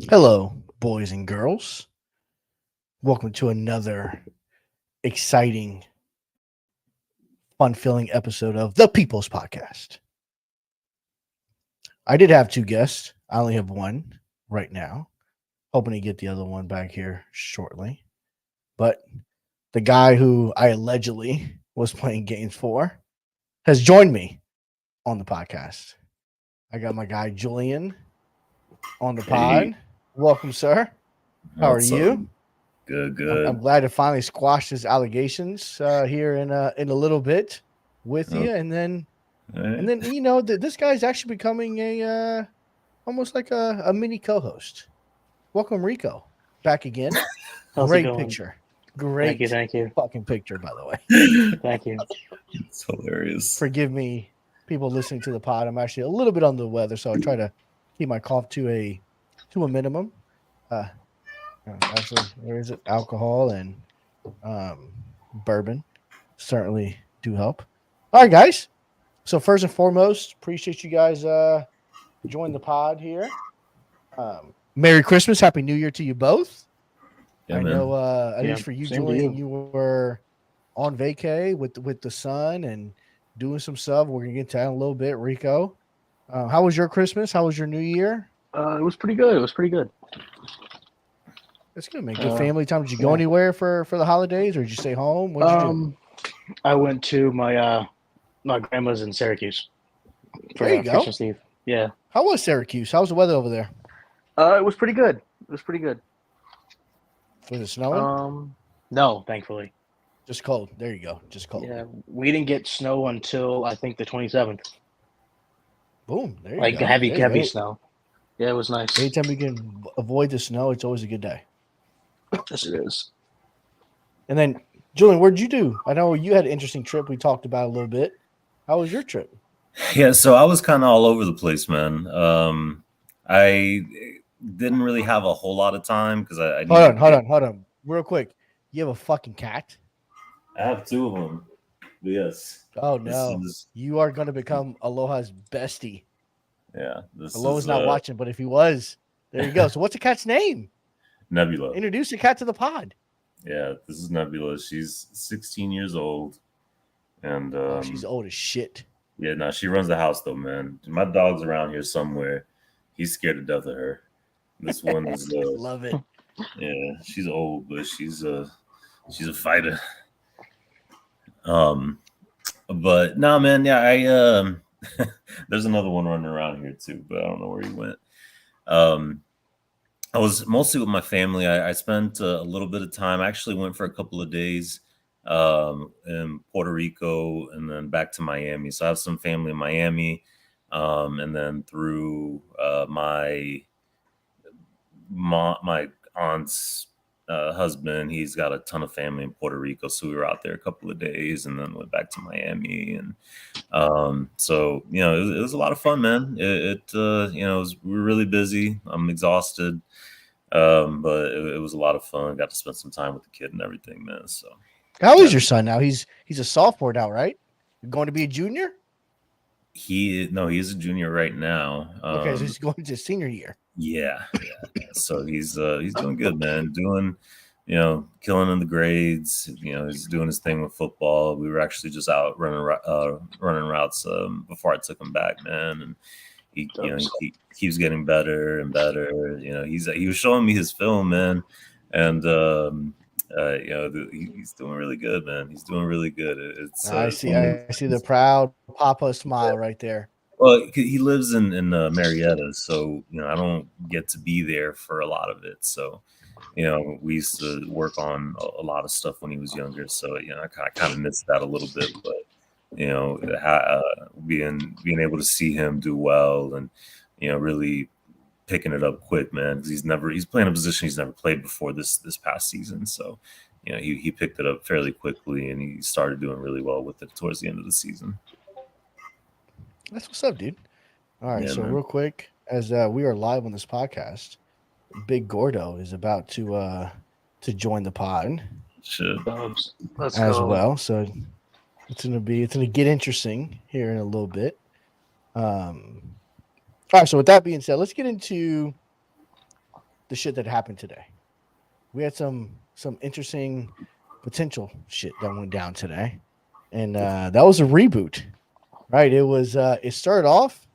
Hello, boys and girls. Welcome to another exciting, fun filling episode of the People's Podcast. I did have two guests. I only have one right now. Hoping to get the other one back here shortly. But the guy who I allegedly was playing games for has joined me on the podcast. I got my guy Julian on the Hey, pod. Welcome, sir. How are what's up? you? Good, I'm good. glad to finally squash his allegations here in a little bit with Oh, you, and then all right. this guy's actually becoming a almost like a mini co-host. Welcome, Rico, back again. How's it Great going? picture, Thank you, great thank you, fucking picture, by the way. thank you. It's hilarious. Forgive me, people listening to the pod. I'm actually a little bit under the weather, so I try to keep my cough to a minimum. Uh, Actually, there is alcohol and bourbon certainly do help. All right, guys. So first and foremost, appreciate you guys joining the pod here. Merry Christmas, Happy New Year to you both. Yeah, I man. know, at Yeah, least for you, same to Julian, you. you were on vacay with the sun and doing some stuff. We're gonna get to that in a little bit. Rico, how was your Christmas? How was your New Year? It was pretty good. It was pretty good. That's good, man. Good Uh, family time. Did you go yeah. anywhere for the holidays, or did you stay home? What did you do? I went to my grandma's in Syracuse There for you go. Christmas Eve. Yeah. How was Syracuse? How was the weather over there? It was pretty good. It was pretty good. Was it snowing? No, thankfully. Just cold. There you go. Just cold. Yeah, we didn't get snow until I think the 27th. Boom. There you Like go. heavy, There you heavy go. snow. Yeah, it was nice. Anytime we can avoid the snow, it's always a good day. Yes, it is. And then, Julian, where'd you do? I know you had an interesting trip. We talked about a little bit. How was your trip? Yeah, so I was kind of all over the place, man. I didn't really have a whole lot of time because I needed to get. Hold on. Real quick. You have a fucking cat? I have two of them. But yes, Oh, this no. is You are going to become Aloha's bestie. yeah, this Aloha's is not watching, but if he was, there you go. So, what's the cat's name? Nebula. Introduce the cat to the pod. Yeah, this is Nebula. She's 16 years old, and Oh, she's old as shit. yeah, no, she runs the house though, man. My dog's around here somewhere. He's scared to death of her. This one is Love it. yeah, she's old, but she's a fighter. Um, but no, man, yeah, I there's another one running around here too, but I don't know where he went. Um, I was mostly with my family. I spent a little bit of time. I actually went for a couple of days in Puerto Rico and then back to Miami. So I have some family in Miami, and then through my aunt's husband, he's got a ton of family in Puerto Rico, so we were out there a couple of days and then went back to Miami. And so it was a lot of fun, man. We were really busy. I'm exhausted, but it was a lot of fun. Got to spend some time with the kid and everything, man. So How is yeah. your son now? He's a sophomore now, right? You're going to be a junior? He's a junior right now. Okay, so he's going to senior year. Yeah. So he's doing good, man. Doing, killing in the grades. He's doing his thing with football. We were actually just out running routes before I took him back, man. And he keeps getting better and better. He was showing me his film, man, and he's doing really good, man. He's doing really good. I see the proud Papa smile right there. Well, he lives in Marietta, so I don't get to be there for a lot of it. So, we used to work on a lot of stuff when he was younger. So, I kind of missed that a little bit. But being able to see him do well and really picking it up quick, man, because he's playing a position he's never played before this past season. So, he picked it up fairly quickly and he started doing really well with it towards the end of the season. That's what's up, dude. All right, Yeah, so man. real quick, as we are live on this podcast, Big Gordo is about to join the pod Shit. Let's as go. well. So it's gonna get interesting here in a little bit. All right, so with that being said, let's get into the shit that happened today. We had some interesting potential shit that went down today, and that was a reboot, right? It was. It started off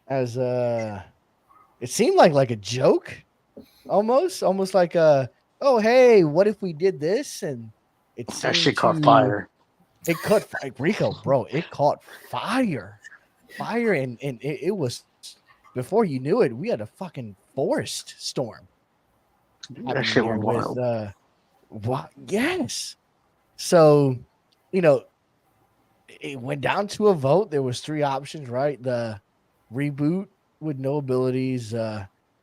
as it seemed like a joke, almost like a, oh hey, what if we did this? And it That seemed shit caught to- fire. It caught Rico, bro. It caught fire, and it was before you knew it. We had a fucking forest storm. That happening shit here went wild. what? Yes. So, you know, it went down to a vote. There was 3 options, right? The reboot with no abilities,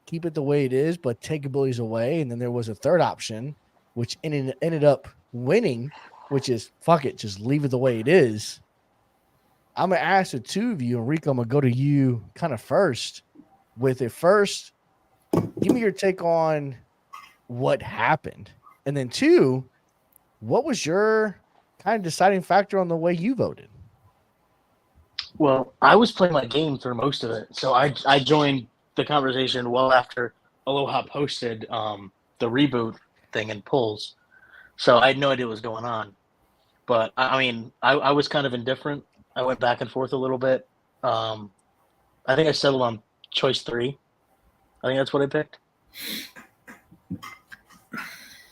keep it the way it is, but take abilities away. And then there was a third option, which ended up winning, which is fuck it, just leave it the way it is. I'm gonna ask the two of you, Enrico. I'm gonna go to you kind of first. With it first, give me your take on what happened, and then 2, what was your kind of deciding factor on the way you voted? Well, I was playing my game for most of it, so I joined the conversation well after Aloha posted the reboot thing in polls, so I had no idea what was going on. But I mean, I was kind of indifferent. I went back and forth a little bit. I think I settled on choice 3. I think that's what I picked.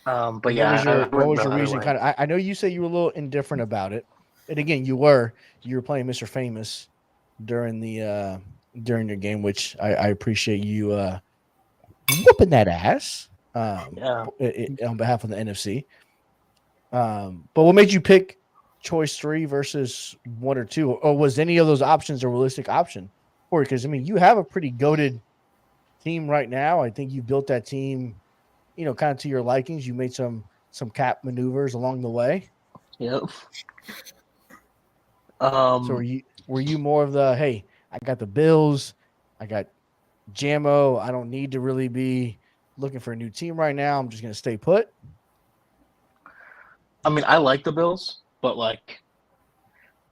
But yeah, What was your reason? Kind of, I know you say you were a little indifferent about it, and again, you were playing Mr. Famous during the during your game, which I appreciate you whooping that ass. Yeah. On behalf of the NFC. But what made you pick choice 3 versus 1 or 2, or was any of those options a realistic option? Or because I mean, you have a pretty goated team right now. I think you built that team, you know, kind of to your likings. You made some cap maneuvers along the way. Yep. So were you more of the, hey, I got the Bills, I got Jamo, I don't need to really be looking for a new team right now. I'm just gonna stay put. I mean, I like the Bills, but like,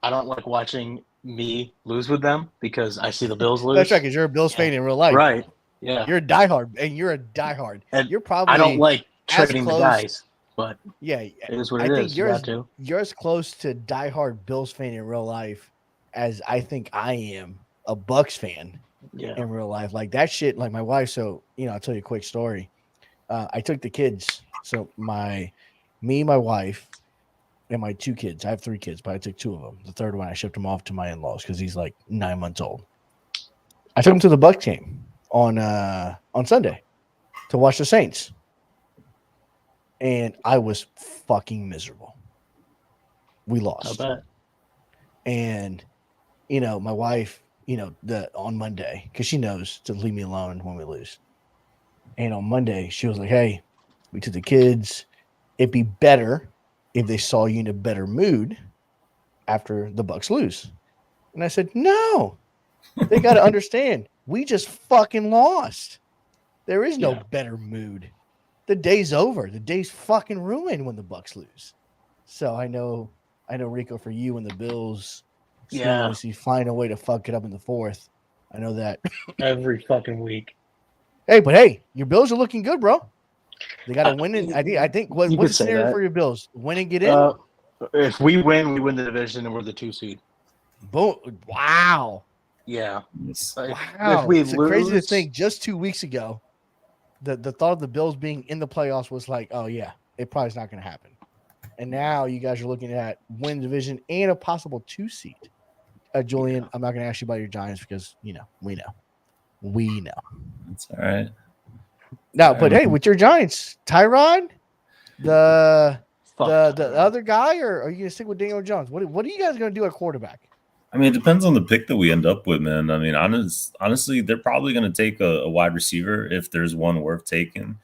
I don't like watching me lose with them because I see the Bills lose. That's right, because you're a Bills fan in real life. Right. Yeah. You're a diehard, and you're a diehard. And you're probably I don't like as trading the close- guys, but Yeah, it is what I it think is. You got to. you're as close to diehard Bills fan in real life as I think I am a Bucks fan Yeah. in real life. Like that shit, like my wife. So, you know, I'll tell you a quick story. I took the kids. So my wife, and my 2 kids. I have 3 kids, but I took 2 of them. The third one, I shipped him off to my in-laws because he's like 9 months old. I took him to the Bucks game on Sunday to watch the Saints, and I was fucking miserable. We I lost, bet. and you know, my wife, you know, on Monday, because she knows to leave me alone when we lose. And on Monday, she was like, "Hey, we took the kids. It'd be better if they saw you in a better mood after the Bucks lose." And I said, "No, they got to understand. We just fucking lost. There is no Yeah. better mood. The day's over. The day's fucking ruined when the Bucks lose." So I know, Rico, for you and the Bills, Yeah. obviously find a way to fuck it up in the 4th. I know that. Every fucking week. Hey, your Bills are looking good, bro. They got to win it. I think you what's could the say scenario that. for your Bills? Win and get in. If we win the division, and we're the 2 seed. Boom! Wow. Yeah. Yes. Wow. If we It's lose, crazy to think just 2 weeks ago, the thought of the Bills being in the playoffs was like, oh yeah, it probably is not going to happen. And now you guys are looking at win division and a possible 2 seed. Julian, I'm not going to ask you about your Giants because, you know, we know. That's all right. No, but hey, with your Giants, Tyrod, the fuck. other guy, or are you going to stick with Daniel Jones? What are you guys going to do at quarterback? I mean, it depends on the pick that we end up with, man. I mean, honestly, they're probably going to take a wide receiver if there's one worth taking.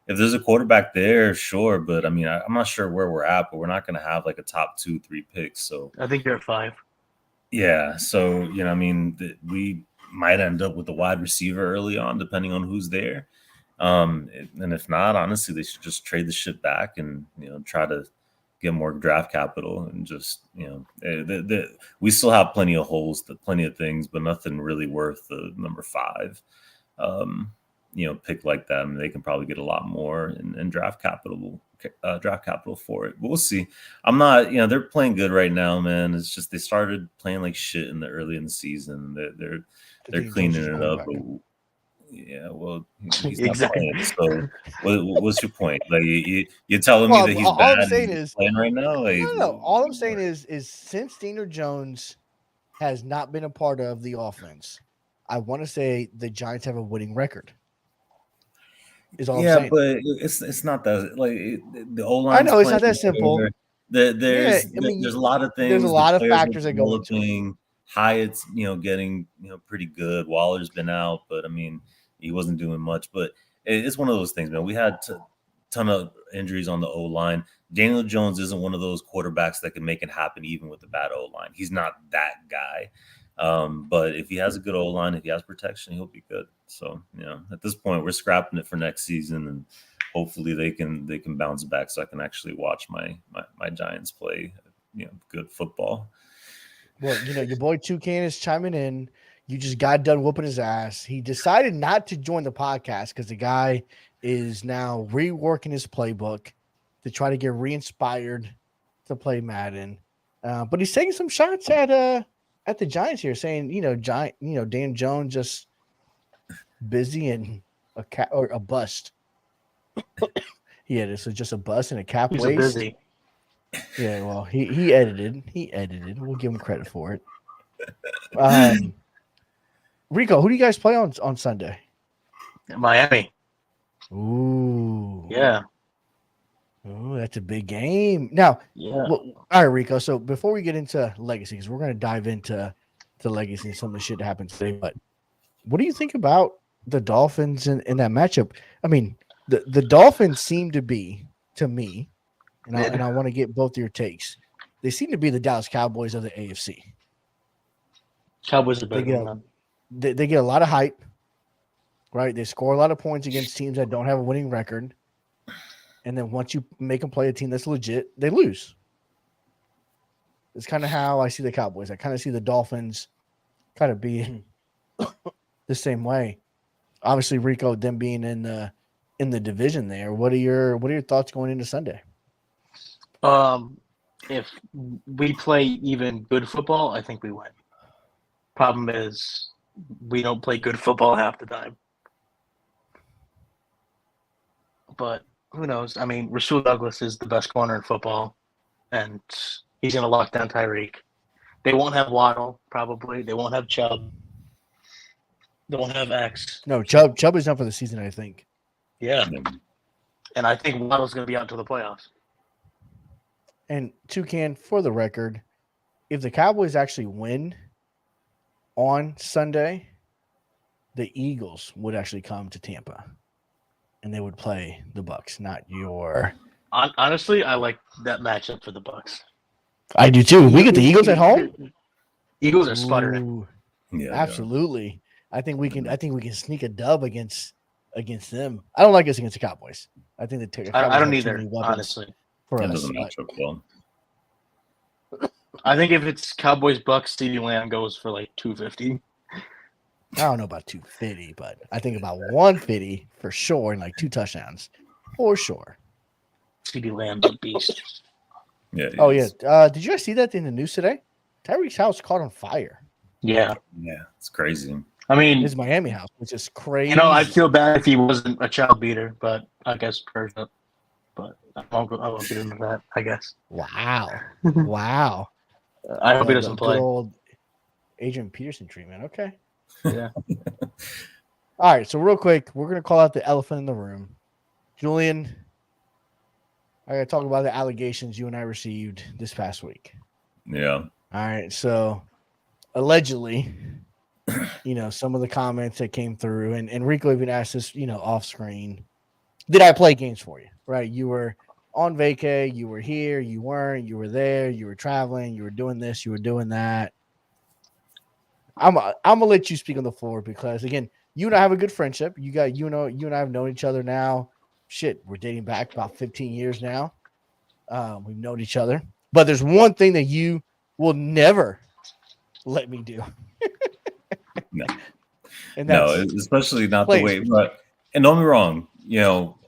If there's a quarterback there, sure. But I mean, I'm not sure where we're at, but we're not going to have like a top 2-3 picks. So I think you're at 5. yeah. So, you know, I mean, we might end up with a wide receiver early on, depending on who's there. And if not, honestly, they should just trade the shit back and, you know, try to get more draft capital and just, you know, we still have plenty of holes, plenty of things, but nothing really worth the number 5. pick like that. I mean, they can probably get a lot more and draft capital for it. But we'll see. I'm not, they're playing good right now, man. It's just they started playing like shit in the season. They're cleaning it up. But, yeah, well, he's not Exactly. playing. So, what's your point? Like, you're telling me that he's all bad I'm saying and is playing right now? Like, no. All I'm saying is since Daniel Jones has not been a part of the offense, I want to say the Giants have a winning record. Is all I'm saying. But it's not that the O line. I know it's not that simple. There's a lot of things. There's a lot of players are factors that go into it. Hyatt's, getting pretty good. Waller's been out, but I mean, he wasn't doing much. But it's one of those things, man. We had a ton of injuries on the O line. Daniel Jones isn't one of those quarterbacks that can make it happen even with a bad O line. He's not that guy. But if he has a good O line, if he has protection, he'll be good. So, at this point, we're scrapping it for next season, and hopefully they can bounce back so I can actually watch my Giants play, good football. Well, your boy Toucan is chiming in. You just got done whooping his ass. He decided not to join the podcast because the guy is now reworking his playbook to try to get re-inspired to play Madden. But he's taking some shots at the Giants here, saying, Dan Jones just busy and a bust. Yeah, this is just a bust and a cap He's waste. busy. Yeah, well, he edited. We'll give him credit for it. Rico, who do you guys play on Sunday? Miami. Ooh. Yeah. Oh, that's a big game. Now, Yeah. well, all right, Rico. So before we get into legacy, because we're going to dive into legacy and some of the shit that happened today, but what do you think about the Dolphins in that matchup? I mean, the Dolphins seem to be, to me, and I want to get both of your takes. They seem to be the Dallas Cowboys of the AFC. Cowboys are better than them. They get a lot of hype, right? They score a lot of points against teams that don't have a winning record. And then once you make them play a team that's legit, they lose. It's kind of how I see the Cowboys. I kind of see the Dolphins kind of being the same way. Obviously, Rico, them being in the division there. What are your thoughts going into Sunday? If we play even good football, I think we win. Problem is, we don't play good football half the time. But who knows? I mean, Rasul Douglas is the best corner in football, and he's going to lock down Tyreek. They won't have Waddle, probably. They won't have Chubb. They won't have X. No, Chubb is done for the season, I think. Yeah. And I think Waddle's going to be out to the playoffs. And Toucan, for the record, if the Cowboys actually win on Sunday, the Eagles would actually come to Tampa, and they would play the Bucs, not your. Honestly, I like that matchup for the Bucs. I do too. We get the Eagles at home. Eagles are sputtering. Ooh, Yeah, absolutely. I think we can sneak a dub against them. I don't like us against the Cowboys. I think the Cowboys I don't have either, too many weapons honestly. for That us. doesn't match up well. I think if it's Cowboys Bucks, CeeDee Lamb goes for like 250. I don't know about 250, but I think about 150 for sure, and like 2 touchdowns for sure. CeeDee Lamb's a beast. Yeah. Oh yeah. Did you guys see that in the news today? Tyreek's house caught on fire. Yeah. Yeah, it's crazy. I mean, His Miami house, which is crazy. I'd feel bad if he wasn't a child beater, but I guess Persia. But I won't get into that, I guess. Wow. Wow. I hope he The doesn't good play. old Adrian Peterson treatment. Okay. Yeah. All right. So real quick, we're gonna call out the elephant in the room. Julian, I gotta talk about the allegations you and I received this past week. Yeah. All right. So allegedly, some of the comments that came through, and Rico even asked this, off screen. Did I play games for you? Right. You were on vacay, you were here, you weren't, you were there, you were traveling, you were doing this, you were doing that. I'm gonna let you speak on the floor because again, you and I have a good friendship. You and I have known each other now. Shit, we're dating back about 15 years now. We've known each other. But there's one thing that you will never let me do. No. And No, that's especially not plays. the way. But And don't be wrong,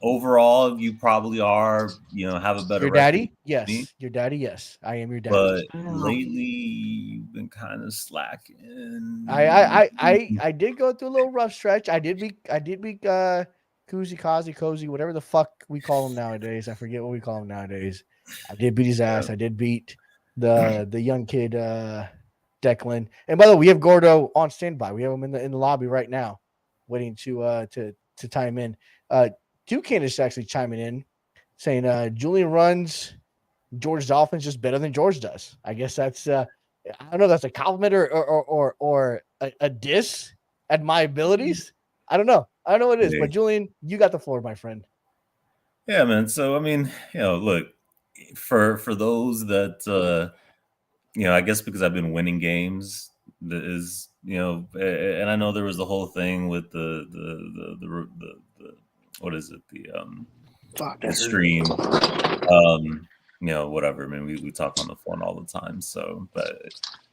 overall you probably are, have a better Your record daddy? than me. Yes. Your daddy? Yes. I am your daddy. But Oh. lately you've been kind of slacking. I did go through a little rough stretch. I did beat Kuzi, Kazi, Cozy, whatever the fuck we call him nowadays. I forget what we call him nowadays. I did beat his ass. I did beat the young kid Declan. And by the way, we have Gordo on standby. We have him in the lobby right now, waiting to time in. Duquesne is actually chiming in, saying Julian runs George Dolphins just better than George does. I guess that's I don't know if that's a compliment or a diss at my abilities. I don't know. I don't know what it is. But Julian, you got the floor, my friend. Yeah, man. So I mean, look, for those that I guess because I've been winning games, that is, and I know there was the whole thing with the what is it, the stream, whatever. I mean, we talk on the phone all the time. So, but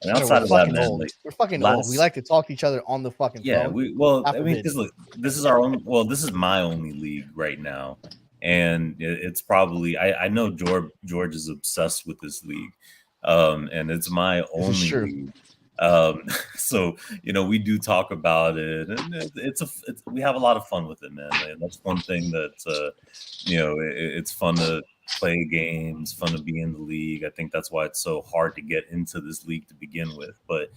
and outside of that, man, like we're fucking old. We like to talk to each other on the fucking phone. I mean, because look, this is my only league right now, and it's probably I know George is obsessed with this league, and it's my only league. So we do talk about it, and we have a lot of fun with it, man. And that's one thing that it's fun to play games, fun to be in the league. I think that's why it's so hard to get into this league to begin with, but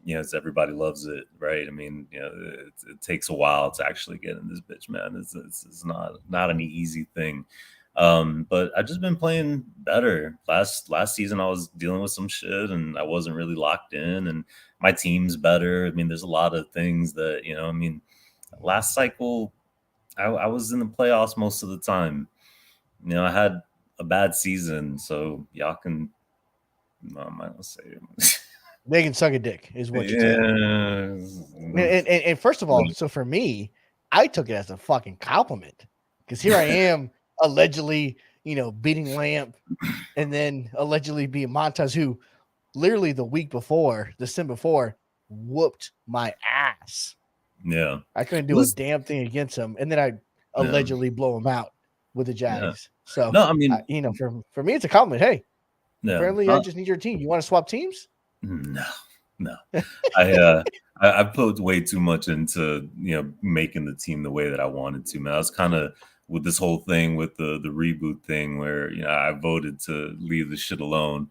it's everybody loves it, right? I mean, it takes a while to actually get in this bitch, man. It's not an easy thing. But I've just been playing better. Last season I was dealing with some shit and I wasn't really locked in, and my team's better. I mean, there's a lot of things that, I mean, last cycle I was in the playoffs most of the time. I had a bad season, so y'all can I might not say it. They can suck a dick, is what you're saying. And first of all, so for me, I took it as a fucking compliment because here I am allegedly, beating Lamp and then allegedly beating Montez, who literally the sim before, whooped my ass. Yeah. I couldn't do a damn thing against him. And then I allegedly blow him out with the Jags. Yeah. So, no, I mean, for me, it's a compliment. Hey, apparently I just need your team. You want to swap teams? No. I put way too much into making the team the way that I wanted to, man. I was kind of with this whole thing with the reboot thing where I voted to leave the shit alone,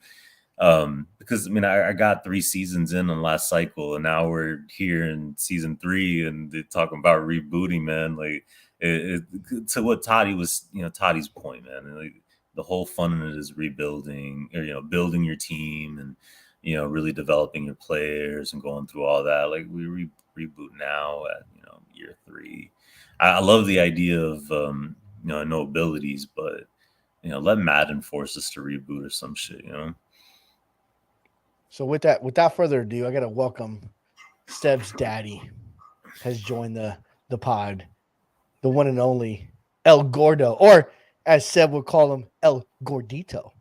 because I mean I got 3 seasons in on last cycle, and now we're here in season 3 and they're talking about rebooting, man. Like to what Toddy was, Toddy's point, man. Like, the whole fun in it is rebuilding, or building your team and really developing your players and going through all that. Like we reboot now at year 3. I love the idea of no abilities, but let Madden force us to reboot or some shit. So without further ado, I gotta welcome Seb's daddy has joined the pod, the one and only El Gordo, or as Seb would call him, El Gordito.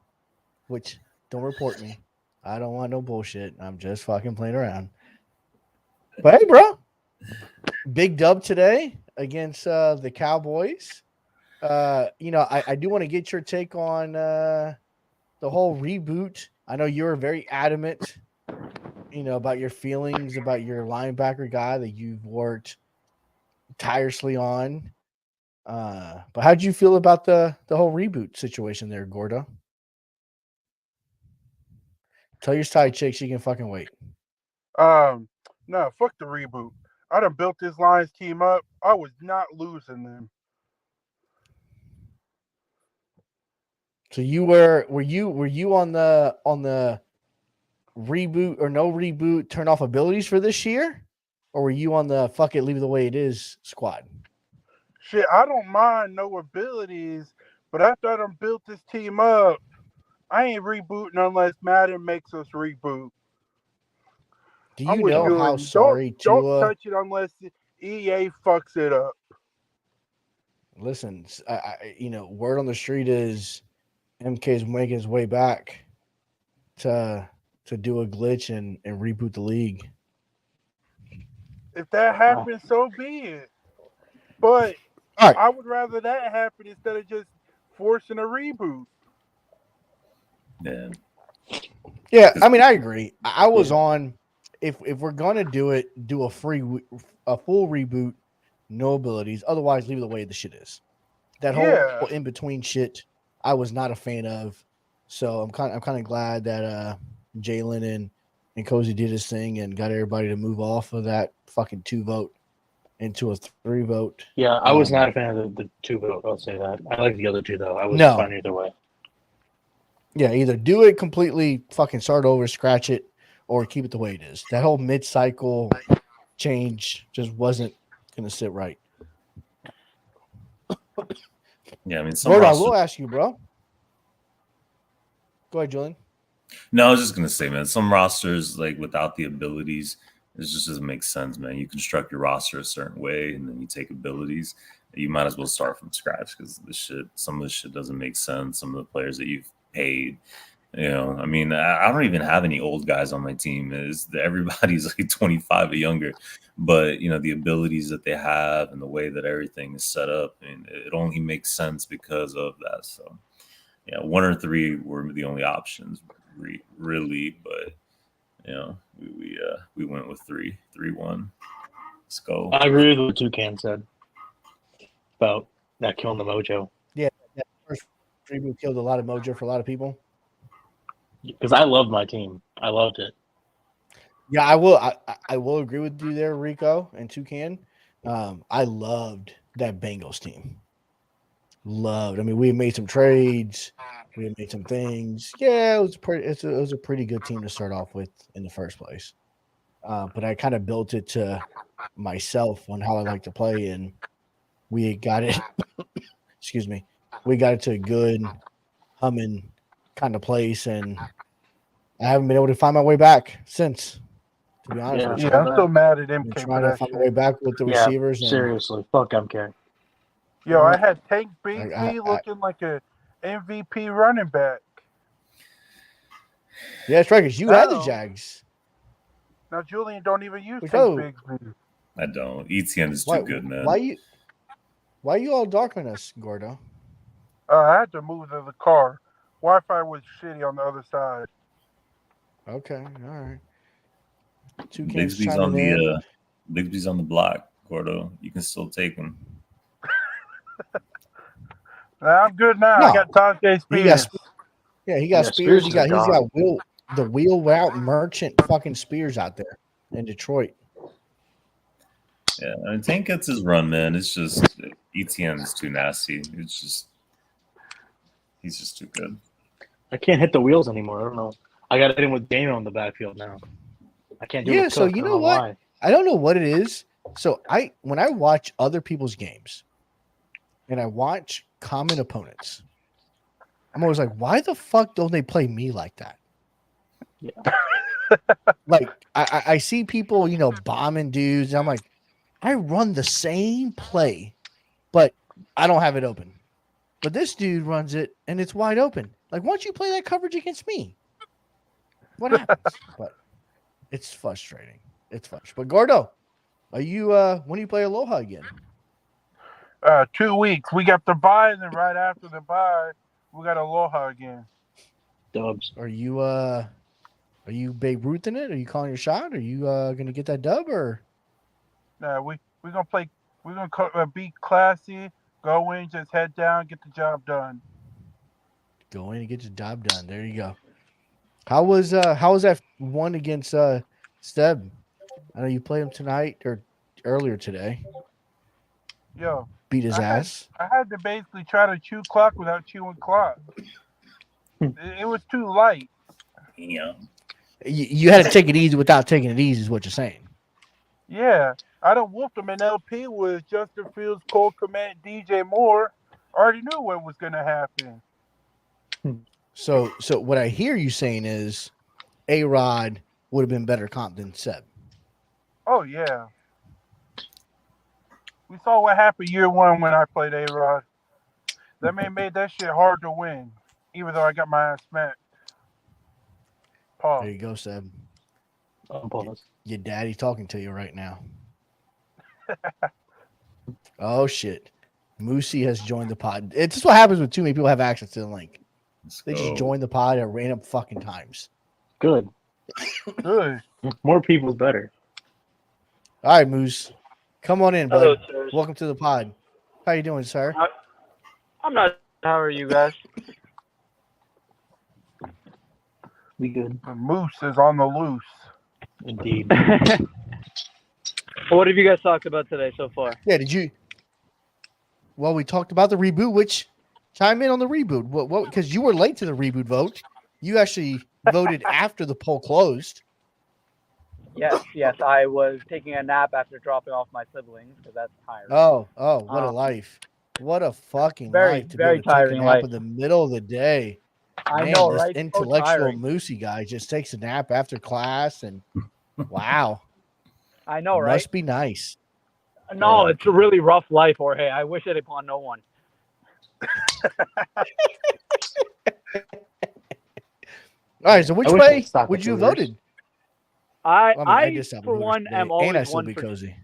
Which don't report me. I don't want no bullshit. I'm just fucking playing around. But hey, bro, big dub today against the Cowboys. I do want to get your take on the whole reboot. I know you're very adamant, about your feelings about your linebacker guy that you've worked tirelessly on. But how'd you feel about the whole reboot situation there, Gordo? Tell your side chick she can fucking wait. No, fuck the reboot. I done built this Lions team up. I was not losing them. So were you on the reboot or no reboot turn off abilities for this year? Or were you on the fuck it, leave it the way it is squad? Shit, I don't mind no abilities, but after I done built this team up, I ain't rebooting unless Madden makes us reboot. Do you know how sorry don't touch it unless EA fucks it up. Listen, word on the street is MK's making his way back to do a glitch and reboot the league. If that happens, so be it. But All right. I would rather that happen instead of just forcing a reboot. Yeah. Yeah, I mean, I agree. I was on. If we're gonna do it, do a full reboot, no abilities. Otherwise, leave it the way the shit is. That Yeah. whole in between shit, I was not a fan of. So I'm kind of glad that Jalen and Cozy did his thing and got everybody to move off of that fucking 2 vote into a 3 vote. Yeah, I was not a fan of the 2 vote. I'll say that. I like the other two though. I was No. fine either way. Yeah, either do it completely, fucking start over, scratch it, or keep it the way it is. That whole mid-cycle change just wasn't gonna sit right. Yeah, I mean, some Gordo, I rosters. will ask you, bro. Go ahead, Julian. No, I was just gonna say, man, some rosters like without the abilities, it just doesn't make sense, man. You construct your roster a certain way, and then you take abilities. You might as well start from scratch because some of this shit doesn't make sense. Some of the players that you've paid, I mean, I don't even have any old guys on my team. Everybody's like 25 or younger, but the abilities that they have and the way that everything is set up, and it only makes sense because of that. So, yeah, 1 or 3 were the only options, really. But we went with 3-1. Let's go. I agree with what Toucan said about that killing the mojo. Yeah, that first reboot killed a lot of mojo for a lot of people. Because I loved my team. I loved it. Yeah, I will. I will agree with you there, Rico and Toucan. I loved that Bengals team. Loved. I mean, we had made some trades. We had made some things. Yeah, it was a pretty good team to start off with in the first place. But I kind of built it to myself on how I like to play, and we got it. Excuse me. We got it to a good humming kind of place, and I haven't been able to find my way back since. To be honest with you, Yeah, I'm still mad at I've MK been for trying to that find my way shit. back with the Yeah, receivers. And seriously. Fuck MK. Yo, I had Tank Bigsby I- looking like a MVP running back. yeah, that's right. Because you had the Now- Jags. Now Julian don't even use Rico. Tank Bigsby. I don't. ETN is too Why, good, man. Why you all darkening us, Gordo? I had to move to the car. Wi-Fi was shitty on the other side. Okay, all right. Toucan's Bigsby's chiming on in. Bigsby's on the block, Gordo. You can still take him. Now, I'm good now. No. I got Tajay He got Spears. Yeah, he got Yeah, Spears. Spears is He's gone. got the wheel route merchant fucking Spears out there in Detroit. Yeah, I mean, Tank gets his run, man. It's just ETN's too nasty. He's just too good. I can't hit the wheels anymore. I don't know. I got to hit him with Daniel in the backfield now. I can't do it. Yeah, with so Cook. you I don't know what? why. I don't know what it is. So when I watch other people's games and I watch common opponents, I'm always like, why the fuck don't they play me like that? Yeah. Like I see people, bombing dudes. And I'm like, I run the same play, but I don't have it open. But this dude runs it and it's wide open. Like, why don't you play that coverage against me? What happens? But it's frustrating. It's frustrating. But Gordo, are you when do you play Aloha again? 2 weeks. We got the bye, and then right after the bye, we got Aloha again. Dubs. Are you Babe Ruth in it? Are you calling your shot? Are you gonna get that dub or Nah, we're gonna play. We're gonna be classy. Go in, just head down, get the job done. go in and get your job done? There you go. How was that one against Steb? I know you played him tonight or earlier today. Yo, Beat his ass. I had to basically try to chew clock without chewing clock. It was too light. Yeah. You had to take it easy without taking it easy, is what you're saying. Yeah, I done whooped him in LP with Justin Fields, Cole Kmet, DJ Moore. I already knew what was gonna happen. So what I hear you saying is A-Rod would have been better comp than Seb. Oh yeah. We saw what happened year one when I played A-Rod. That man made that shit hard to win, even though I got my ass smacked. Paul. There you go, Seb. Pause. Your daddy talking to you right now. Oh shit. Moosey has joined the pod. It's just what happens when too many people have access to the link. Let's They just go. join the pod at random fucking times. Good. Good. More people is better. All right, Moose. Come on in, Hello, bud. sirs. Welcome to the pod. How you doing, sir? I'm not. How are you guys? We good. The moose is on the loose. Indeed. What have you guys talked about today so far? Yeah, did you? Well, we talked about the reboot, which chime in on the reboot. What? Because you were late to the reboot vote. You actually voted after the poll closed. Yes. I was taking a nap after dropping off my siblings because that's tiring. Oh, what a Um, life! What a fucking very, life to very be able to take a tiring nap life. in the middle of the day. I Man, know, this right? So intellectual tiring. Moosey guy just takes a nap after class, and wow, I know, right? must be nice. No, it's a really rough life, Jorge. I wish it upon no one. All right, so which I wish I'd way stop would at you have the worst. voted? I just stopped for at Hooters one, today, am and I always still one be for. cozy.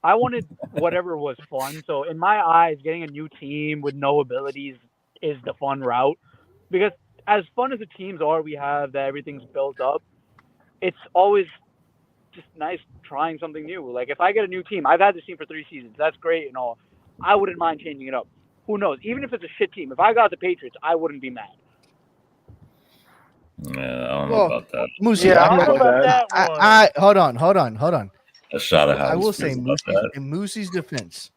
I wanted whatever was fun. So in my eyes, getting a new team with no abilities is the fun route. Because as fun as the teams are we have that everything's built up, it's always just nice trying something new. Like if I get a new team, I've had this team for 3 seasons. That's great and all. I wouldn't mind changing it up. Who knows? Even if it's a shit team, if I got the Patriots, I wouldn't be mad. Yeah, I don't know Well, about that. Moosey, Yeah, I don't know Like about that. that one. I hold on. A shot of I will say, about that. in Moosey's defense,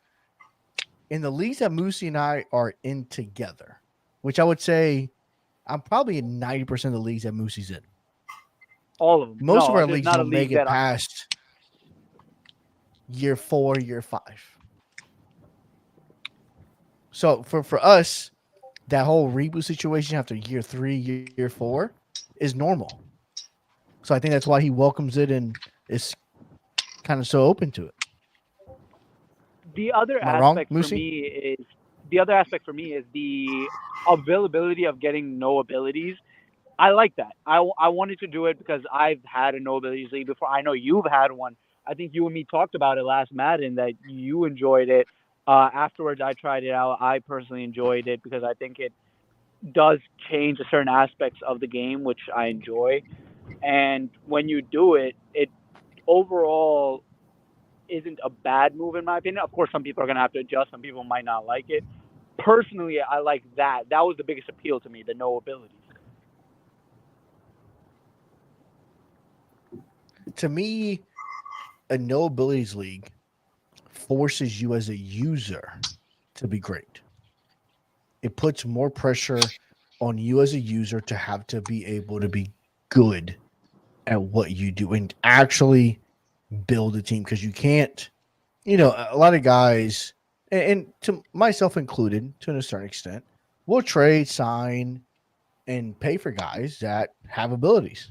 in the leagues that Moosey and I are in together, which I would say I'm probably in 90% of the leagues that Moosey's in. All of them. Most of our there's leagues not a don't make league it that I- past year 4, year 5. So for us, that whole reboot situation after year 3, year 4 is normal. So I think that's why he welcomes it and is kind of so open to it. The other Am I wrong, aspect for Moosey? me is the availability of getting no abilities. I like that. I wanted to do it because I've had a no abilities league before. I know you've had one. I think you and me talked about it last Madden that you enjoyed it. Afterwards, I tried it out. I personally enjoyed it because I think it does change certain aspects of the game, which I enjoy. And when you do it, it overall isn't a bad move in my opinion. Of course, some people are going to have to adjust. Some people might not like it. Personally, I like that. That was the biggest appeal to me, the no abilities. To me, a no abilities league forces you as a user to be great. It puts more pressure on you as a user to have to be able to be good at what you do and actually build a team, because you can't, a lot of guys, and to myself included to a certain extent, will trade, sign, and pay for guys that have abilities.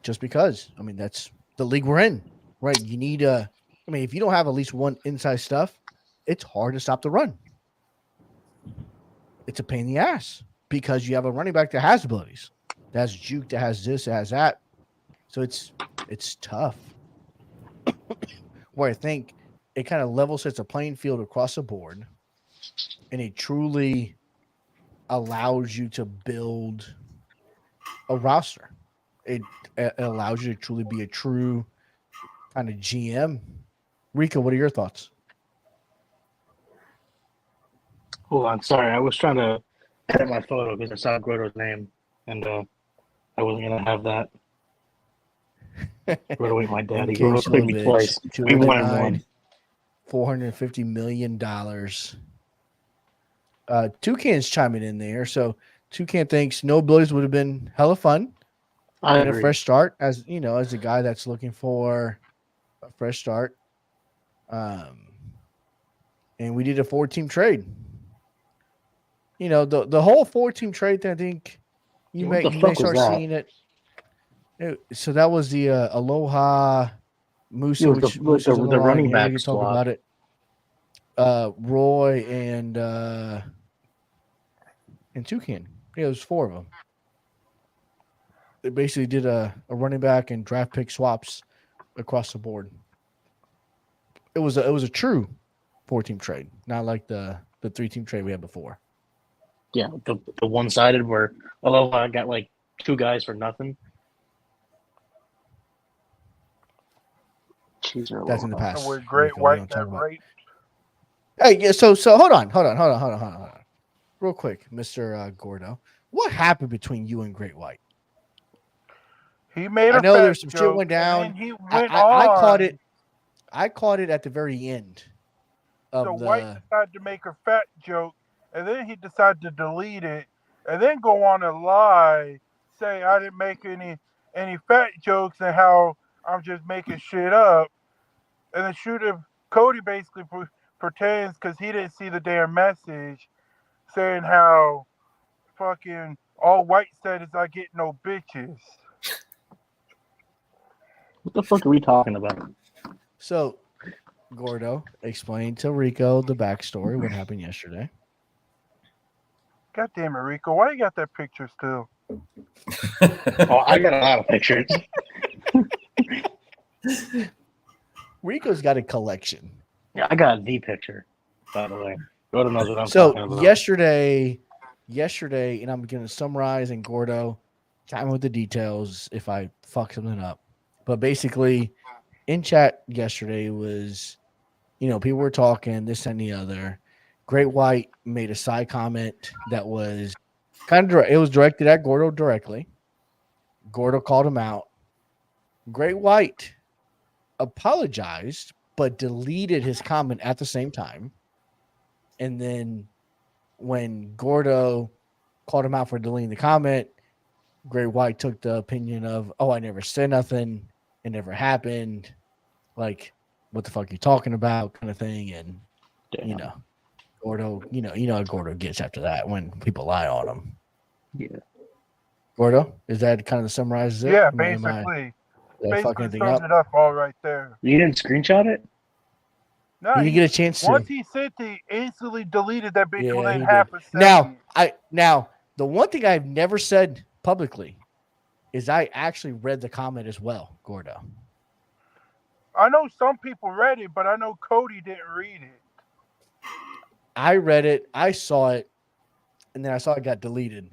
Just because, that's the league we're in, right? You need if you don't have at least one inside stuff, it's hard to stop the run. It's a pain in the ass because you have a running back that has abilities, that has juke, that has this, that has that. So it's tough. Where I think it kind of level sets a playing field across the board, and it truly allows you to build a roster. It allows you to truly be a true kind of GM. Rico, what are your thoughts? Hold on, sorry. I was trying to edit my photo because I saw Grotto's name, and I wasn't gonna have that. Grotto ain't my daddy. MK Grotto played me Shlovich, twice. We won and won. $450 million. Toucan's chiming in there. So Toucan thinks no abilities would have been hella fun. I And a agree. fresh start as a guy that's looking for a fresh start. And we did a 4-team trade. The whole 4-team trade thing, I think you What may the fuck start was that? seeing it. So that was the Aloha Moose, It was which the Moose is running running back back. Talk swap. about it. Roy and Toucan. Yeah, it was 4 of them. They basically did a running back and draft pick swaps across the board. It was a true 4-team trade, not like the 3-team trade we had before. Yeah, the one-sided where Aloha got like 2 guys for nothing. Jeez, That's in the Aloha. past. With Great Rico, we White don't talk that about- rate. Hey, yeah, so hold on, real quick, Mr. Gordo. What happened between you and Great White? He made I a know fat there's some shit joke, went down. and then he I went on. caught it. I caught it at the very end of So the. White decided to make a fat joke, and then he decided to delete it, and then go on a lie, say I didn't make any fat jokes and how I'm just making shit up, and then Cody basically pretends because he didn't see the damn message, saying how fucking all White said is I get no bitches. What the fuck are we talking about? So, Gordo, explain to Rico the backstory. What happened yesterday? God damn it, Rico, why you got that picture still? Oh, I got a lot of pictures. Rico's got a collection. Yeah, I got the picture, by the way. Gordo knows what I'm talking So about. yesterday, and I'm gonna summarize, and Gordo, time with the details if I fuck something up. But basically, in chat yesterday was, people were talking this and the other. Great White made a side comment that was kind of it was directed at Gordo directly. Gordo called him out. Great White apologized, but deleted his comment at the same time. And then when Gordo called him out for deleting the comment, Great White took the opinion of, oh, I never said nothing. It never happened. Like, what the fuck are you talking about? Kind of thing. And, Damn. Gordo, you know how Gordo gets after that when people lie on him. Yeah. Gordo, is that kind of summarizes it? Yeah, Am I- basically. did I fuck Basically anything sums up? it up all right there. You didn't screenshot it? No, He didn't get a chance to. once he sent it, he instantly deleted that bitch Yeah, within he half a second. Now the one thing I've never said publicly is I actually read the comment as well, Gordo. I know some people read it, but I know Cody didn't read it. I read it, I saw it, and then I saw it got deleted.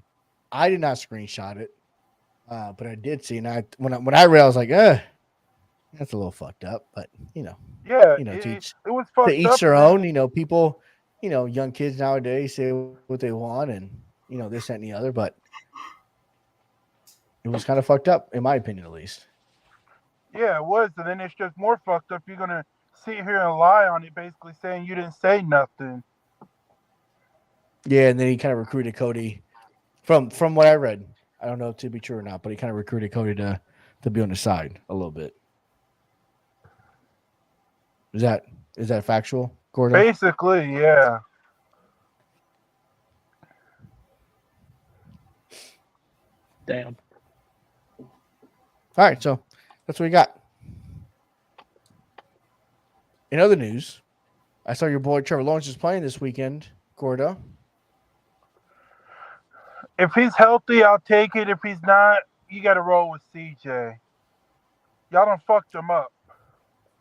I did not screenshot it, but I did see. And when I read, I was like, that's a little fucked up. But Yeah, it was fucked to each up. their own. People, young kids nowadays say what they want, and this that, and the other. But it was kind of fucked up, in my opinion, at least. Yeah, it was. And then it's just more fucked up. You're gonna sit here and lie on it, basically saying you didn't say nothing. Yeah, and then he kind of recruited Cody. From what I read, I don't know if to be true or not, but he kind of recruited Cody to be on the side a little bit. Is that factual, Gordon? Basically, yeah. Damn. All right, so that's what we got. In other news, I saw your boy Trevor Lawrence is playing this weekend, Gordo. If he's healthy, I'll take it. If he's not, you got to roll with CJ. Y'all done fucked him up.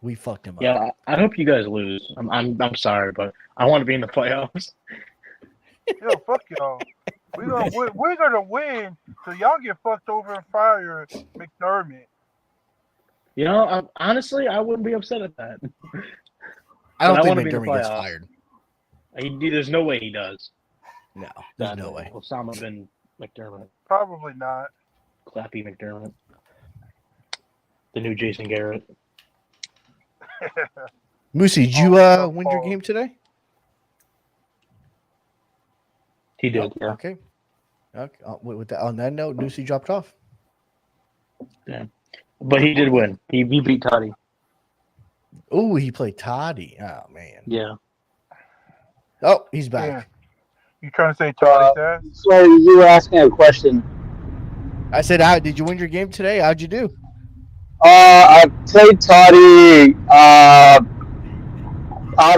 We fucked him up. Yeah, I hope you guys lose. I'm sorry, but I want to be in the playoffs. Yo, fuck y'all. We're gonna win, so y'all get fucked over and fire McDermott. Honestly, I wouldn't be upset at that. I don't But I think wanna be in the McDermott gets playoffs. fired. There's no way he does. No, there's no way. Osama bin McDermott, Probably not. Clappy McDermott, the new Jason Garrett. Moosey, did you win your game today? He did. Yeah. Okay. With that, on that note, Moosey dropped off. But he did win. He beat Toddy. Oh, he played Toddy. Oh man. Yeah. Oh, he's back. Yeah. You trying to say Toddy's ass? So you were asking a question. I said, did you win your game today? How'd you do? I played Toddy. Out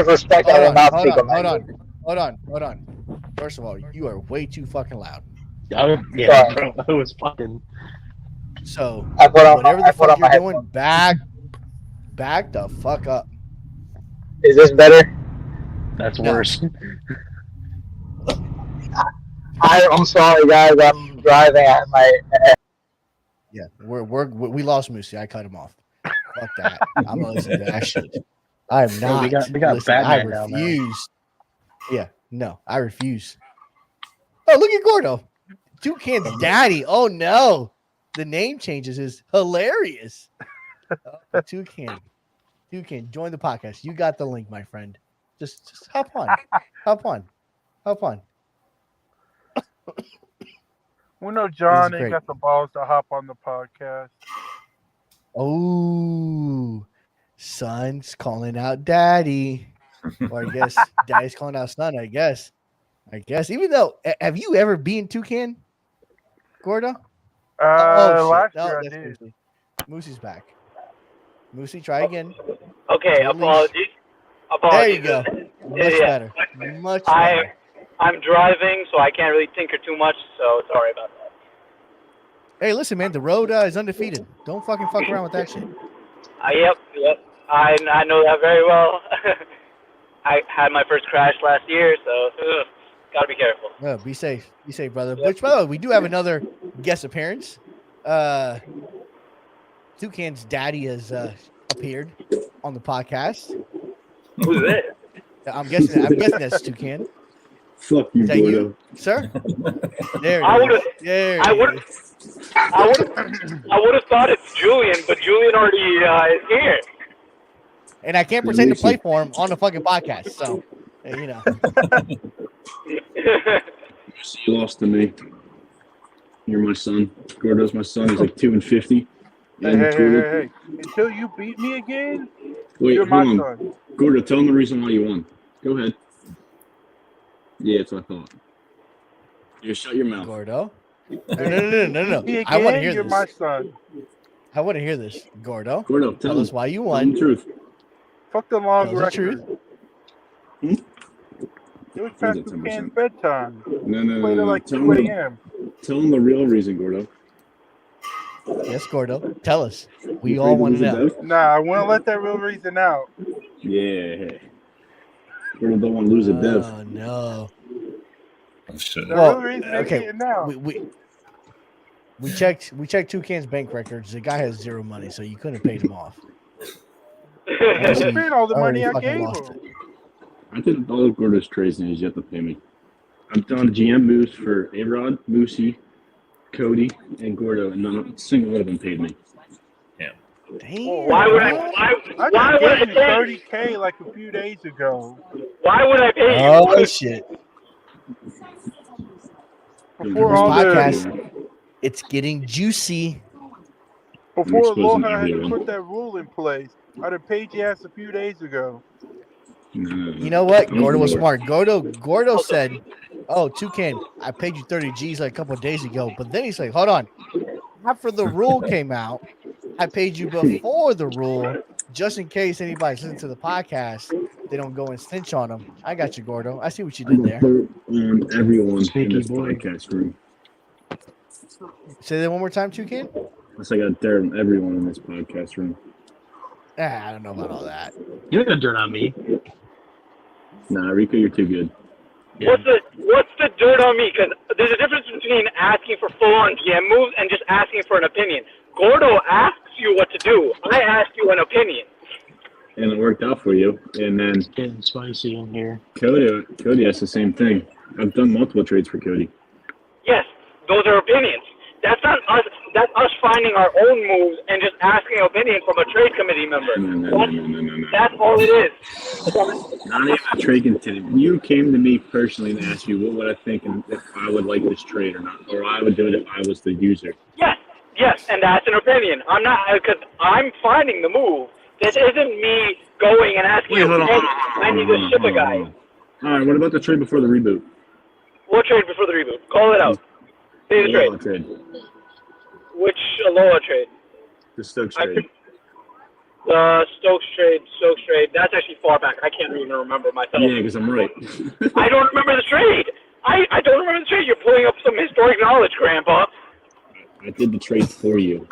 of respect, I will not speak on that. Hold on. First of all, you are way too fucking loud. Yeah, bro. It was fucking. So I put on whatever my- I the put fuck on my you're doing, headphones. back the fuck up. Is this better? That's No. worse. I'm sorry, guys. I'm driving at my. Yeah, we lost Moosey. I cut him off. Fuck that. I'm not listening to that shit. I am Yo, not. we got listening. I Batman down there. refuse. Yeah, no, I refuse. Oh, look at Gordo. Toucan's daddy. Oh no. The name changes is hilarious. Oh, Toucan, join the podcast. You got the link, my friend. Just hop on. Hop on. We know John great. ain't got the balls to hop on the podcast. Oh, son's calling out daddy. Or I guess daddy's calling out son, I guess. Even though, have you ever been Toucan, Gordo? Last No, year I that's did. Moosey. Moosey's back. Moosey, try again. Okay, Release. apologies. There you go. Much Yeah. better. Much better. I'm driving, so I can't really tinker too much, so sorry about that. Hey, listen, man. The road is undefeated. Don't fuck around with that shit. Yep. I know that very well. I had my first crash last year, so gotta be careful. No, be safe, brother. Which, by the way, we do have another guest appearance. Toucan's daddy has appeared on the podcast. Who's it? I'm guessing that's Toucan. Fuck you, Is that Gordo. you, sir? There it I is. would've- There I it would is. I would have thought it's Julian, but Julian already is here. And I can't pretend to play for him on the fucking podcast. So, you know. You lost to me. You're my son. Gordo's my son. He's like 2 and 50. Hey. Until you beat me again, Wait, you're hold my on. son. Gordo, tell him the reason why you won. Go ahead. Yeah, that's what I thought. You shut your mouth. Gordo. No. Me again, I want to hear you're this. my son. I want to hear this. Gordo. Gordo, Tell us why you Tell him won. the truth. Fuck the long Tell us the record. truth. It was past Who's it, 2K's 10%? bedtime. No. Played at like Tell 2 him, a.m. tell him the real reason, Gordo. Yes, Gordo. Tell us. We You all afraid want to lose a know. bet? Nah, I won't let that real reason out. Yeah. Gordo don't want to lose a dev. Oh, no. Oh, shit. The Well, real reason ain't okay. getting out. We checked Toucan's bank records. The guy has zero money, so you couldn't have paid him off. I spent all the money I Already fucking gave lost him. it. I did all of Gordo's trades and he's yet to pay me. I've done GM moves for A-Rod, Moosey, Cody, and Gordo, and not a single one of them paid me. Damn. Why would I why would just I gave you pay you? 30K like a few days ago. Why would I pay you? Oh, shit. Before This all podcast- It's getting juicy. Before exposing Aloha had to everyone. put that rule in place, I'd have paid your ass a few days ago. No. You know what? Don't Gordo was do it. smart. Gordo said, "Oh, Toucan, I paid you 30 G's like a couple of days ago." But then he's like, "Hold on. After the rule came out, I paid you before the rule, just in case anybody's listening to the podcast, they don't go and snitch on them." I got you, Gordo. I see what you I did there. got dirt on everyone Sneaky in this boy. podcast room. Say that one more time, Toucan. Plus, I got dirt on everyone in this podcast room. I don't know about all that. You got dirt on me. Nah, Rico, you're too good. What's the dirt on me? Because there's a difference between asking for full-on GM moves and just asking for an opinion. Gordo asks you what to do. I ask you an opinion. And it worked out for you. And then Getting spicy in here. Cody has the same thing. I've done multiple trades for Cody. Yes, those are opinions. That's not us. That's us finding our own moves and just asking an opinion from a trade committee member. No. That's all it is. Not even a trade contender. You came to me personally and asked me what would I think and if I would like this trade or not, or I would do it if I was the user. Yes, and that's an opinion. I'm not, because I'm finding the move. This isn't me going and asking you, hey, I need to ship a guy. All right, what about the trade before the reboot? What trade before the reboot? Call it out. Say the trade. Aloha trade. Which Aloha trade? The Stokes I trade. could- The Stokes trade. That's actually far back. I can't even remember myself. Yeah, because I'm right. I don't remember the trade. I don't remember the trade. You're pulling up some historic knowledge, Grandpa. I did the trade for you.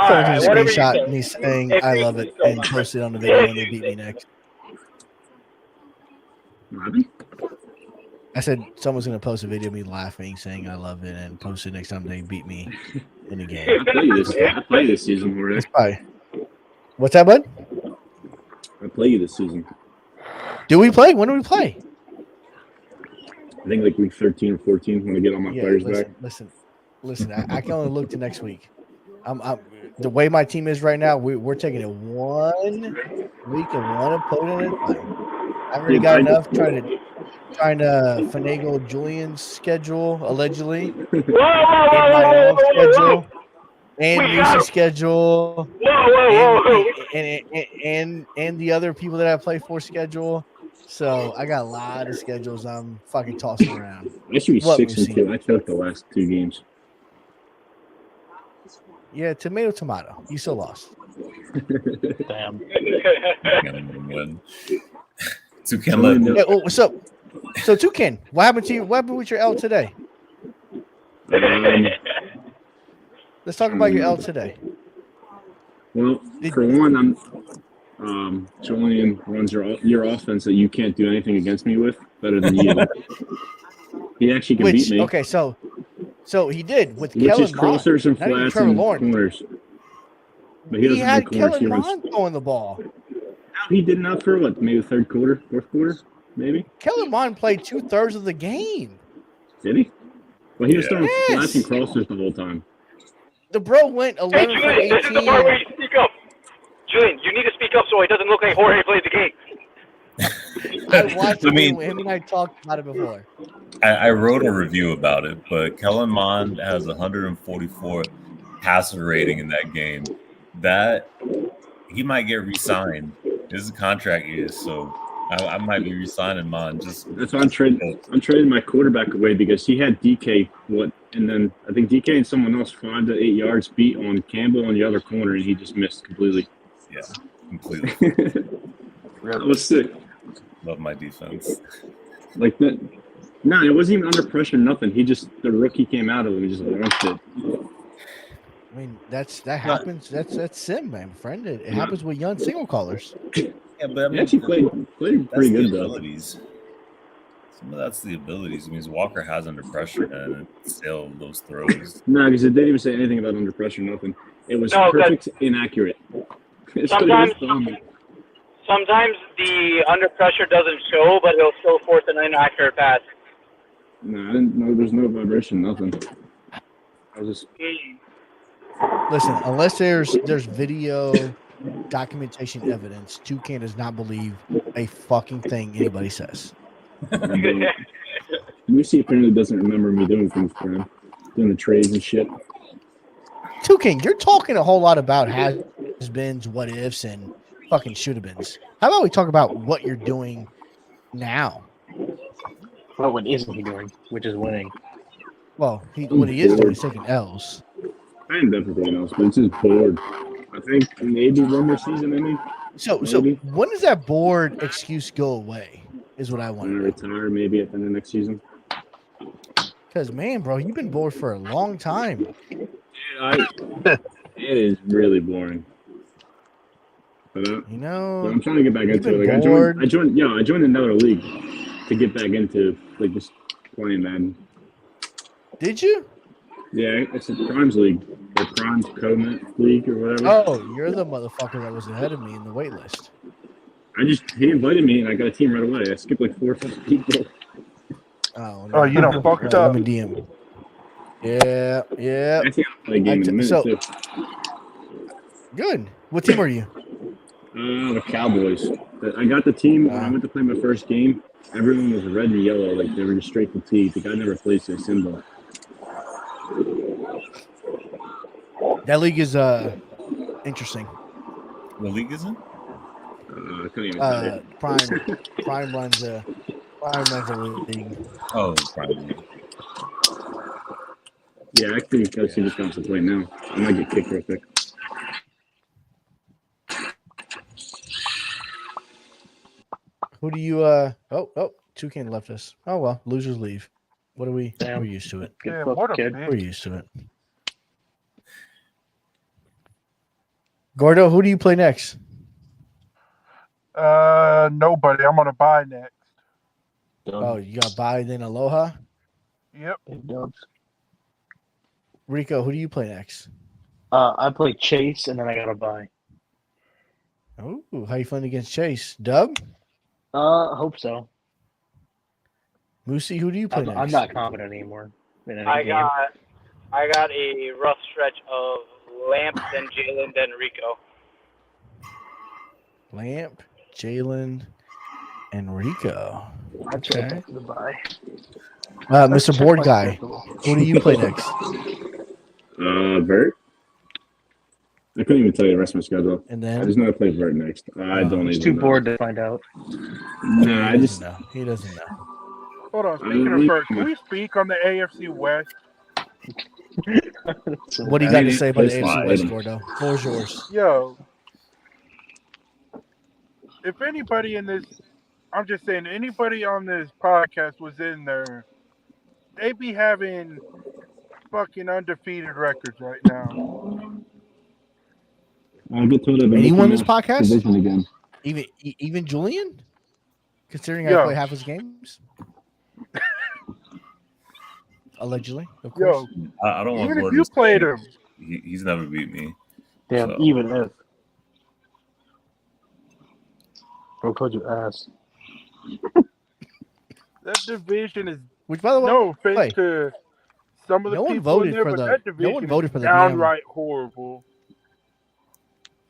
Someone right, can whatever you screenshot say. me saying If I you- love it so and much. post it on the video when they beat me next. Robin? I said someone's gonna post a video of me laughing, saying I love it, and post it next time they beat me in a game. I play this season already. It's probably. What's that, bud? I play you this season. Do we play? When do we play? I think like week 13 or 14 when I get all my players back. Listen. I can only look to next week. I'm the way my team is right now. We're taking it 1 week and one opponent at a time. I've already got enough trying to finagle Julian's schedule allegedly, Whoa, and my own schedule, and We got Lucy's schedule, Whoa. and the other people that I play for schedule. So I got a lot of schedules I'm fucking tossing around. I should be What, 6-2. Lucy? I choked the last 2 games. Yeah, tomato. You still lost. Damn. Gonna win. Toucan led. Yeah, oh, what's up? So Toucan, what happened to you? What happened with your L today? Let's talk about your L today. Well, for one, Julian runs your offense that you can't do anything against me with better than you. He actually can beat me. Okay, so he did with Which Kellen is crossers and Mond, not even flats Trevor and Lawrence. corners. But He doesn't had run corners. Kellen He runs. Mond throwing the ball. He did not for what? Maybe the third quarter, fourth quarter, maybe. Kellen Mond played 2/3 of the game. Did he? Well, he was throwing Yes. flats and crossers the whole time. The bro went Hey, 11 for Julian, this is the 18. part where you speak up. Julian, you need to speak up so it doesn't look like Jorge played the game. I watched I mean- him and I talked about it before. I wrote a review about it, but Kellen Mond has 144 passer rating in that game. That he might get re-signed. This is a contract year, so I might be re-signing Mond. That's why I'm trading my quarterback away because he had DK and then I think DK and someone else 5 to 8 yards beat on Campbell on the other corner and he just missed completely. Yeah, completely. That was sick. Love my defense. Like that. No, it wasn't even under pressure. Nothing. The rookie came out of him and just launched it. I mean, that happens. That's sim, man, friend. It happens with young single callers. Yeah, but I He mean, actually played that's pretty the good though. abilities. Some of that's the abilities. It means Walker has under pressure and still those throws. No, because it didn't even say anything about under pressure. Nothing. It was No, perfect, inaccurate. It's what it Sometimes, was dumb. sometimes the under pressure doesn't show, but it'll still force an inaccurate pass. No, I didn't know. There's no vibration. Nothing. I was just. Listen, unless there's video documentation evidence, Toucan does not believe a fucking thing anybody says. Lucy apparently doesn't remember me doing things for him, doing the trades and shit. Toucan, you're talking a whole lot about has-beens, what ifs, and fucking should-have-beens. How about we talk about what you're doing now? Well, what isn't he doing? Which is winning. Well, what he is doing is taking L's. I am definitely else, but it's just bored. I think maybe one more season. I mean, So Maybe. when does that board excuse go away? Is what I want when I to know. retire, maybe at the end of next season. Because man, bro, you've been bored for a long time. It is really boring. But You know, I'm trying to get back you've into it. been Like bored. I joined another league to get back into like just playing Madden. Did you? Yeah, it's a Primes League or Primes Co-Met League or whatever. Oh, you're the motherfucker that was ahead of me in the wait list. He invited me and I got a team right away. I skipped like 4 or 5 people. Oh, no. Oh, you done fucked Let up. me DM. Yeah. I think I'll play a game in a minute so- too. Good. What team are you? The Cowboys. I got the team when I went to play my first game. Everyone was red and yellow, like they were just straight fatigued. The guy never plays their symbol. That league is interesting. What league is it? I couldn't even tell you. Prime runs a league. Oh, probably. Yeah, I think I see this comes to play now. I might get kicked real quick. Who do you Oh, Toucan left us. Oh well, losers leave. What are we? Damn. We're used to it. Good Yeah, fuck, what a kid. We're bitch. used to it. Gordo, who do you play next? Nobody. I'm gonna buy next. Oh, you got Bye, then Aloha. Yep. Big dubs. Rico, who do you play next? I play Chase, and then I gotta buy. Oh, how you feeling against Chase? Dub? Hope so. Moosey, who do you play next? I'm not confident anymore. In any I game. got a rough stretch of Lamp, then Jalen, then Rico. Lamp, Jalen, and Rico. I checked Okay. the buy. Mr. Board Guy, who do you play next? Vert. I couldn't even tell you the rest of my schedule. And I then just know I play Vert next. I don't He's even too know. bored to find out. Nah, I he just doesn't know. He doesn't know. Hold on. Speaking of first, can we speak on the AFC West? What do you got to say about the Play AFC slide. West, Gordo? Floor's yours. Yo, if anybody in this, I'm just saying, anybody on this podcast was in there, they be having fucking undefeated records right now. I get told I've been Anyone in looking this at podcast? division again. Even Julian? Considering I Yo. play half his games? Allegedly, of Yo, course. I don't want even if Gordon you to played say him, he's never beat me. Damn, So- even if. Bro told you ass. that division is Which, by the way, no offense Hey, to some of the no one people voted in there, for but the- that no division one voted for is the damn- downright horrible.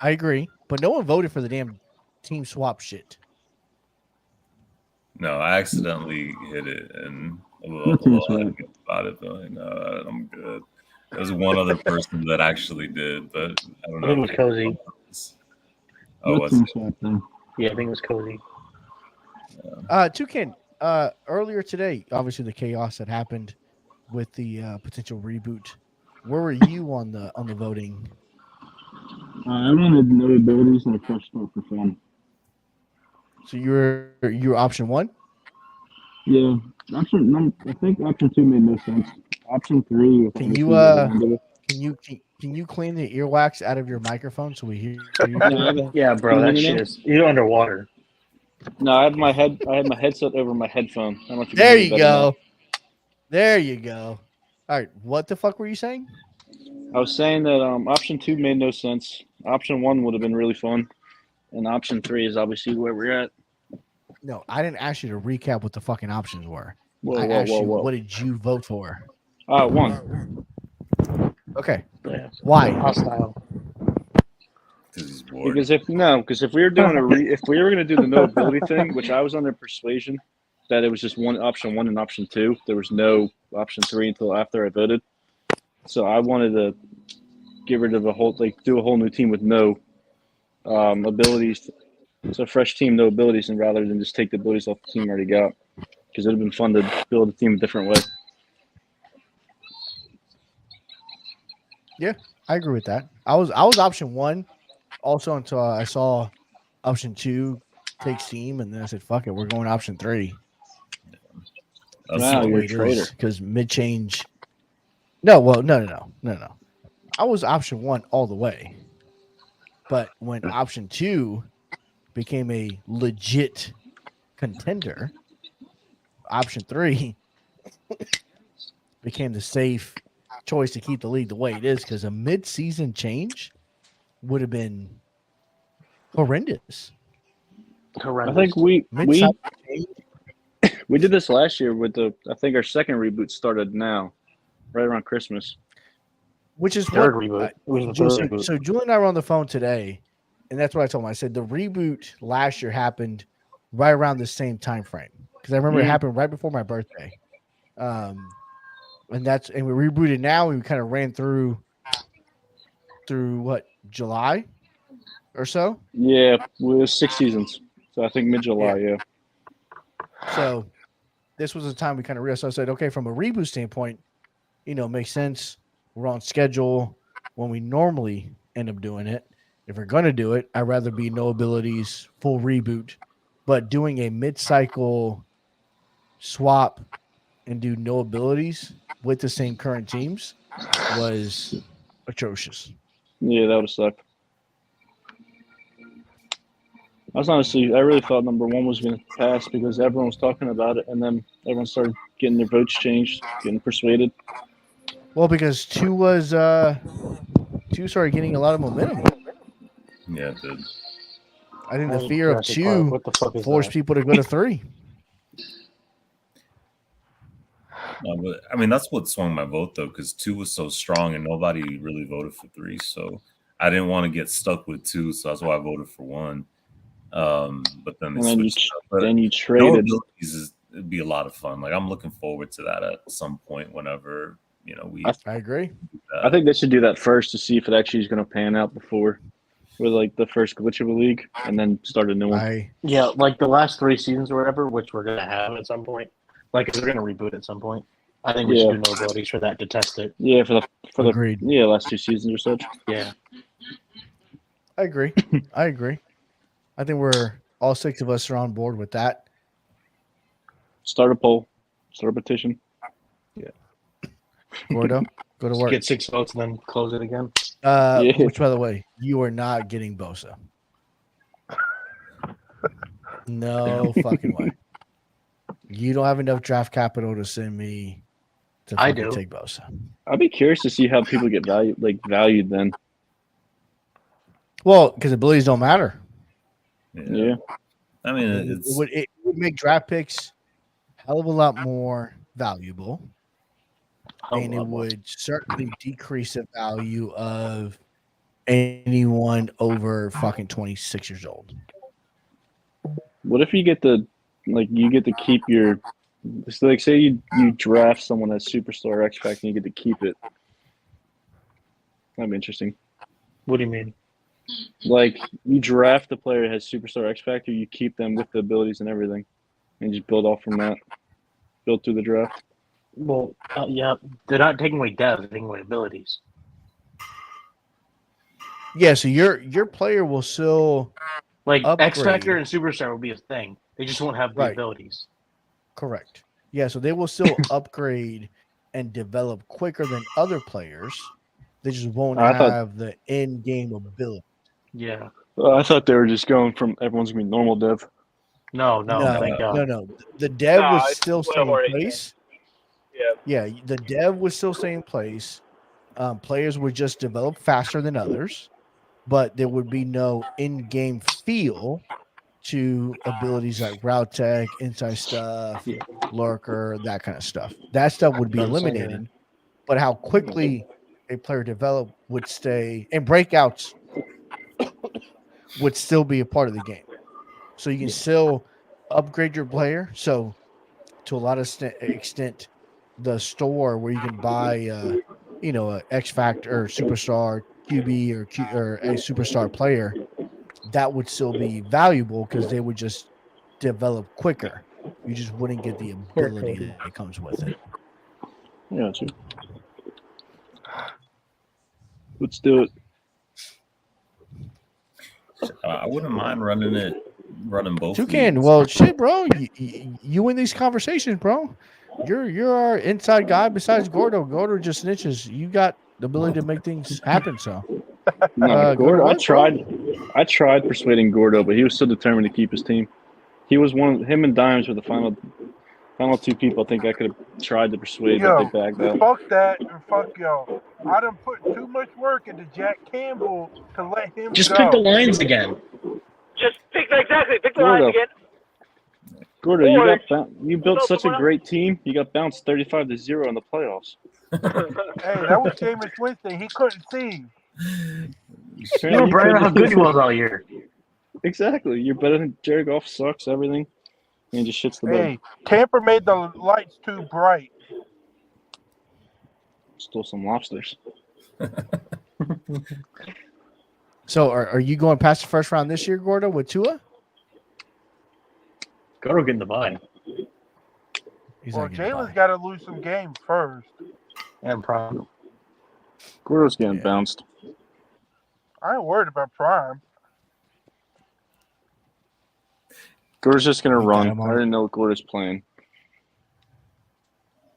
I agree, but no one voted for the damn team swap shit. No, I accidentally hit it and a little What team had swap? to get about it, but like, no, I'm good. There's one other person that actually did, but I don't I know. think it was Cozy. Oh, What was team it? swap then? Yeah, I think it was Cozy. Toucan, earlier today, obviously the chaos that happened with the potential reboot. Where were you on the voting? I wanted no abilities and a fresh start for fun. So you're option one. Yeah, I think option 2 made no sense. Option 3. with Can obviously you, the round of it. Can you clean the earwax out of your microphone so we hear you? No, Yeah, bro, Can you that hear shit me is. You're underwater. No, I had my headset over my headphone. I don't know if you can There hear me you better now. go. There you go. All right, what the fuck were you saying? I was saying that option 2 made no sense. Option 1 would have been really fun, and option 3 is obviously where we're at. No, I didn't ask you to recap what the fucking options were. Whoa, I whoa, asked whoa, you whoa! what did you vote for? 1. Okay, Yeah. why? Hostile. Because he's bored. Because if we were doing if we were going to do the no ability thing, which I was under persuasion that it was just option 1 and option 2. There was no option 3 until after I voted. So I wanted to get rid of do a whole new team with no abilities. So a fresh team, no abilities, and rather than just take the abilities off the team I already got, because it would have been fun to build a team a different way. I agree with that. I was option one, also until I saw option 2 take steam, and then I said, "Fuck it, we're going option 3." That's Wow, the you're way a traitor. because mid change. No, well, no. I was option 1 all the way, but when option 2 became a legit contender, option 3 became the safe choice to keep the league the way it is, because a mid-season change would have been horrendous. Horrendous. I think we Mid-season we did this last year with I think our second reboot started now, right around Christmas. which is Third what reboot. It was the So, third reboot. so Julie and I were on the phone today, and that's what I told him. I said the reboot last year happened right around the same time frame, because I remember it happened right before my birthday. And we rebooted now. We kind of ran through what, July or so. Yeah, it was 6 seasons. So I think mid-July, yeah. So this was the time we kind of realized. So I said, okay, from a reboot standpoint, it makes sense. We're on schedule when we normally end up doing it. If we're going to do it, I'd rather be no abilities, full reboot, but doing a mid-cycle swap and do no abilities with the same current teams was atrocious. Yeah, that would have sucked. I really thought number one was going to pass because everyone was talking about it, and then everyone started getting their votes changed, getting persuaded. Well, because two started getting a lot of momentum. Yeah, it did. I think the Oh, fear of Jurassic Park, two what the fuck is forced that? people to go to three. No, but I mean, that's what swung my vote though, because 2 was so strong and nobody really voted for 3. So I didn't want to get stuck with 2, so that's why I voted for 1. But then they And then you switched up. But then you no traded. abilities it'd be a lot of fun. Like I'm looking forward to that at some point whenever we. I agree. do that. I think they should do that first to see if it actually is going to pan out before, with like the first glitch of a league, and then start a new one. Yeah, like the last 3 seasons or whatever, which we're gonna have at some point. Like, 'cause we're gonna reboot at some point. I think we Yeah. should do no abilities for that to test it. Yeah, for the Agreed. last 2 seasons or such. Yeah. I agree. I agree. I think we're all 6 of us are on board with that. Start a poll, start a petition. Gordo, go to work. Get 6 votes and then close it again. Yeah. Which, by the way, you are not getting Bosa. No fucking way. You don't have enough draft capital to send me to I fucking do. take Bosa. I'd be curious to see how people get valued then. Well, because abilities don't matter. Yeah. I mean, It it's would make draft picks a hell of a lot more valuable. And it would certainly decrease the value of anyone over fucking 26 years old. What if you get to keep your, so like say you draft someone as superstar X Factor and you get to keep it. That'd be interesting. What do you mean? Like you draft the player that has superstar X Factor, you keep them with the abilities and everything, and just build off from that. Build through the draft. Well, yeah, they're not taking away devs; they're taking away abilities. Yeah, so your player will still Like X upgrade. Factor and Superstar will be a thing. They just won't have the Right. abilities. Correct. Yeah, so they will still upgrade and develop quicker than other players. They just won't I thought- have the in-game ability. Yeah. I thought they were just going from everyone's gonna be normal dev. No, thank God. No. The dev Nah, was it's still way staying more in place. Yeah. Yeah, the dev would still stay in place. Players would just develop faster than others, but there would be no in-game feel to abilities like route tech, inside stuff, lurker, that kind of stuff. That stuff would be That's what I'm saying, eliminated. But how quickly a player develop would stay, and breakouts would still be a part of the game. So you can still upgrade your player. So to a lot of extent, the store where you can buy, a X Factor or Superstar QB or a Superstar player, that would still be valuable because they would just develop quicker. You just wouldn't get the ability that comes with it. Yeah, too. Let's do it. I wouldn't mind running both. Toucan, leagues. well, shit, bro. You win these conversations, bro. You're our inside guy. Besides Gordo, Gordo just snitches. You got the ability to make things happen. So No, go Gordo. to I work, tried persuading Gordo, but he was so determined to keep his team. He was him and Dimes were the final 2 people I think I could have tried to persuade, but they backed out. Fuck that and fuck y'all. I done put too much work into Jack Campbell to let him Just go. pick the lines again. Just pick the lines again. Gordo, you built No, such a but- great team. You got bounced 35-0 in the playoffs. Hey, that was Jameis Winston. He couldn't see. You were bragging about how good he was all year. Exactly. You're better than Jared Goff. Sucks everything, and he just shits the bed. Hey, Tampa made the lights too bright. Stole some lobsters. So are you going past the first round this year, Gordo, with Tua? Gordo getting the bye. He's Well, not getting Jalen's by. got to lose some games first. And Prime. Gordo's getting Yeah. bounced. I ain't worried about Prime. Gordo's just gonna We got run. him I on. already know what Gordo's playing.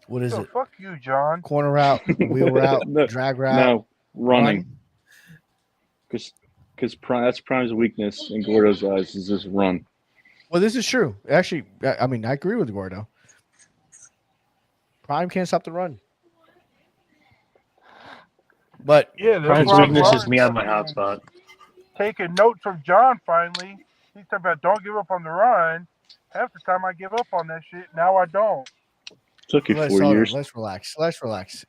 What is So it? fuck you, John. Corner route, wheel route, No, drag route, No, running. run? Because because that's Prime's weakness in Gordo's eyes is this run. Well, this is true. Actually, I mean, I agree with Gordo. Prime can't stop the run. But Yeah, that's Prime's why weakness is Ron's me on my hotspot. taking notes from John finally. He's talking about don't give up on the run. Half the time I give up on that shit. Now I don't. Took you 4 years. Let's relax. Let's relax.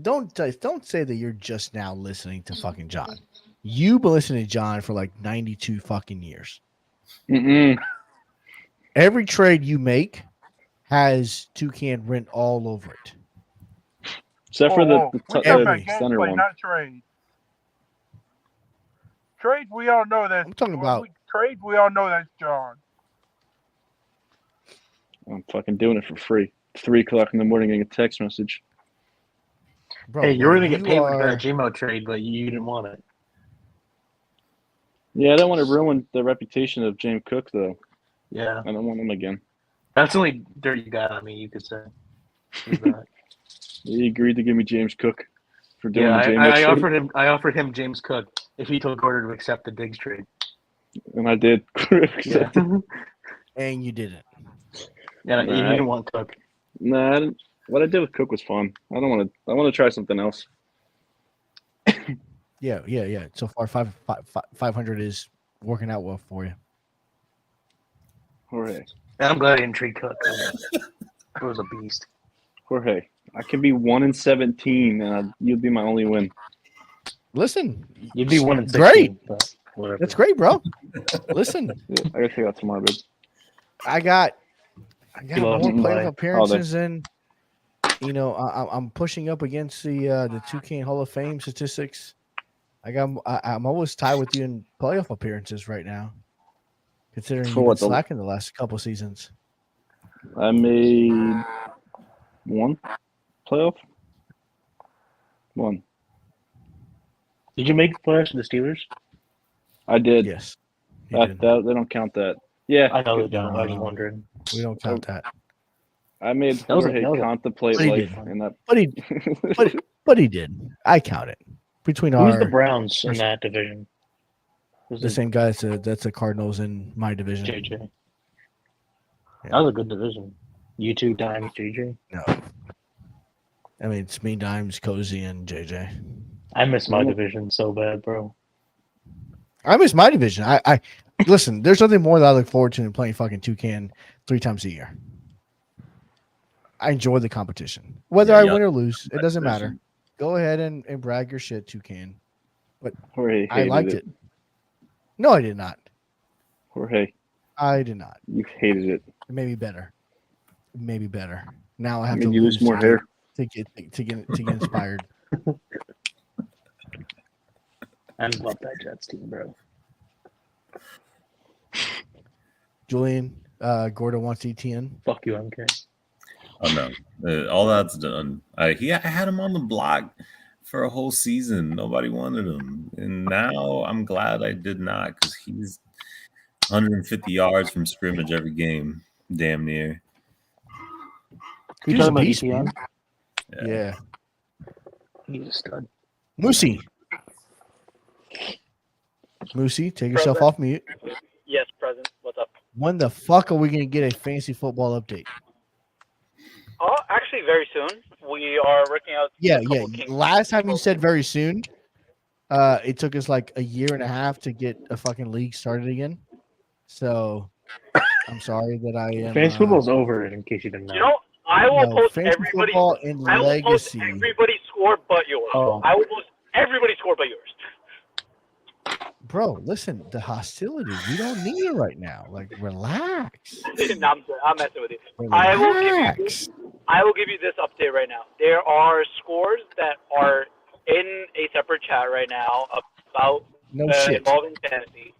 Don't say that you're just now listening to fucking John. You've been listening to John for like 92 fucking years. Mm-mm. Every trade you make has Toucan written all over it. Except for We're talking about center gameplay, one. not trade. Trades, we all know that. I'm talking about trades. We all know that's John. I'm fucking doing it for free. 3 o'clock in the morning, getting a text message. bro. Hey, you were gonna you get paid with are- that Gmo trade, but you didn't want it. Yeah, I don't want to ruin the reputation of James Cook, though. Yeah, I don't want him again. that's the only dirt you got on me. You could say. Is that. He agreed to give me James Cook for doing Yeah, the James trade, I offered him James Cook if he told Gordo to accept the Diggs trade. and I did. Yeah, and you didn't. yeah, he Nah. didn't want Cook. Nah, I didn't- what I did with Cook was fun. I don't want to. I want to try something else. Yeah. So far, 500 is working out well for you. Jorge, And I'm glad I didn't trade Cook. It was a beast. Jorge, I can be 1-17, and you'd be my only win. Listen, You'd be 1 in 16. Great. But whatever. that's great, bro. Listen, Yeah, I gotta take out tomorrow, babe. I got love more him, playoff bye. appearances than I'm pushing up against the Toucan Hall of Fame statistics. I'm almost tied with you in playoff appearances right now, considering For you've been what, the- slacking the last couple seasons. I made 1 playoff. 1. Did you make the playoffs with the Steelers? I did. Yes, you did. They don't count that. Yeah, I know they don't. I was wondering. We don't count that. I made That was a- Jorge that was a- contemplate But he life, did. and that. But he did. I count it between Who's our the Browns in that division? Who's the same guy that's the Cardinals in my division. JJ. Yeah. That was a good division. You two Dimes, JJ. No, I mean it's me, Dimes, Cozy, and JJ. I miss my division so bad, bro. I miss my division. I listen. There's nothing more that I look forward to than playing fucking Toucan 3 times a year. I enjoy the competition, whether Yeah, I yeah. win or lose. It That doesn't division. matter. Go ahead and brag your shit, Toucan. Jorge I hated liked it. No, I did not. Jorge, I did not. you hated it. It made me better. It made me better. Now I I have mean, to you lose more to hair. get inspired. I love that Jets team, bro. Julian, Gordo wants ETN. Fuck you, MK. Oh no, all that's done. I had him on the block for a whole season. Nobody wanted him, and now I'm glad I did not because he's 150 yards from scrimmage every game, damn near. You He's a talking about beast, ETN? man. Yeah. He's a stud. Moosey, take yourself off mute. Yes, present. What's up? When the fuck are we gonna get a fantasy football update? Oh, actually, very soon. We are working out. Yeah, a couple yeah. kinks. Last time you said very soon. It took us like a year and a half to get a fucking league started again. So I'm sorry that I am. Fantasy football's over, in case you didn't know. You know, I will no, post fantasy everybody. football and I will post legacy. everybody's score but yours. Oh. I will post everybody's score but yours. Bro, listen, the hostility. We don't need it right now. Like, relax. No, I'm messing with you. I will give you Relax. I will give you this update right now. There are scores that are in a separate chat right now about No shit. involving fantasy.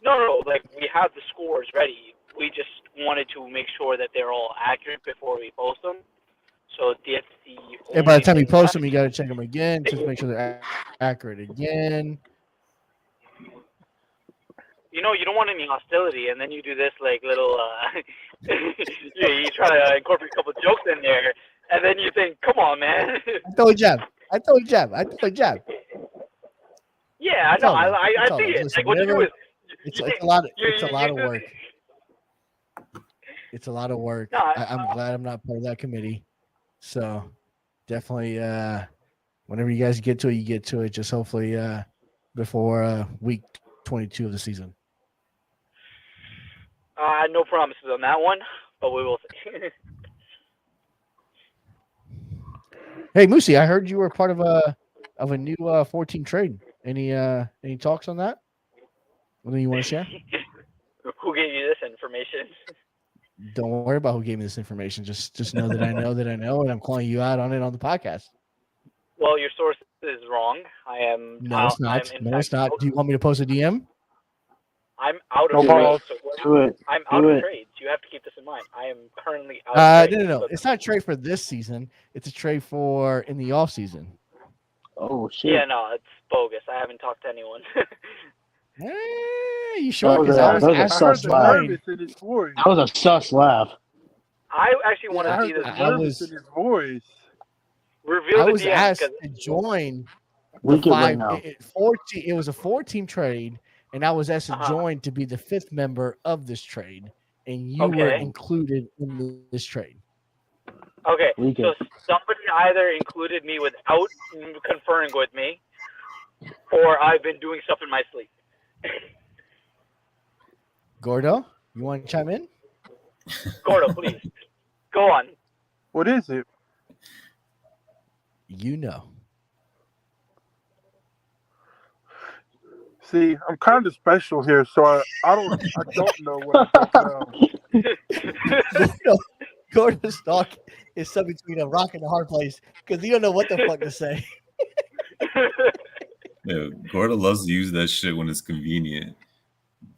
No, like we have the scores ready. We just wanted to make sure that they're all accurate before we post them. So that's the. And by the only time you thing post left. them, you got to check them again to make sure they're accurate again. You know, you don't want any hostility, and then you do this like little. You try to incorporate a couple jokes in there, and then you think, "Come on, man." I throw a jab. I throw a jab. Yeah, Yeah, I It's know. all good. I It's all see good. it. Listen, Like what you do whenever- is It's a lot. You- It's a you- lot you of do- work. It's a lot of work. No, I'm glad I'm not part of that committee. So definitely, whenever you guys get to it, you get to it. Just hopefully before week 22 of the season. no promises on that one, but we will see. Hey, Moosey, I heard you were part of a new 4-team trade. Any talks on that? Anything you want to share? Who gave you this information? Don't worry about who gave me this information. Just know that I know that I know, and I'm calling you out on it on the podcast. Well, your source is wrong. I am. No, it's not. I'm in No, fact it's not. out- Do you want me to post a DM? I'm out No of balls. trades. So Do it. I'm Do out of it. trades. You have to keep this in mind. I am currently out. No, of trades. no. So- It's not a trade for this season. It's a trade for in the off season. Oh shit. Yeah, no, it's bogus. I haven't talked to anyone. You sure? That was Because a- I was that was a I asked heard sus the laugh. nervous in his voice. That was a sus laugh. I actually want I to see heard this. the I nervous was- in his voice. Reveal I the was DM asked because to join We the can right 5 now. it was a 4-team trade, and I was asked to Uh-huh. join to be the 5th member of this trade, and you were Okay. included in this trade. okay, We so can. somebody either included me without conferring with me, or I've been doing stuff in my sleep. Gordo, you want to chime in? Gordo, please go on. What is it? You know. See, I'm kind of special here, so I don't know what I don't know. Gordo's talk is stuck between a rock and a hard place because he don't know what the fuck to say. Yeah, Gordo loves to use that shit when it's convenient.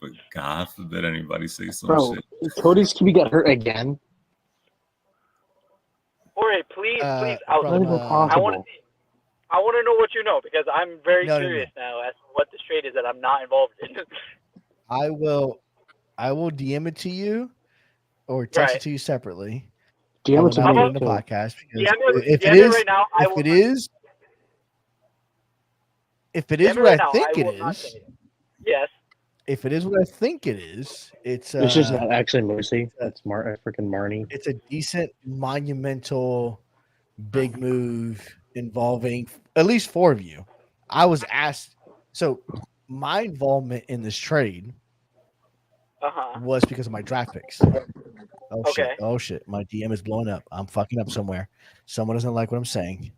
But God forbid anybody say some Bro, shit. Cody's QB got hurt again. Jorge, please out. from, Not even I want possible. to know what you know because I'm very No, no, curious now as to what this trade is that I'm not involved in. I will DM it to you or text Right. it to you separately. I DM will it to not me put it in the too. podcast because DM if it it is right now, I if will it not- is if it is DM it what right I now, think will it not is, say it. Yes. if it is what I think it is, it's It's just not actually Moosey. That's freaking Marnie. it's a decent monumental big move involving at least 4 of you. I was asked, so my involvement in this trade Uh-huh. was because of my draft picks. Oh Okay. shit! Oh shit! My DM is blowing up. I'm fucking up somewhere. Someone doesn't like what I'm saying.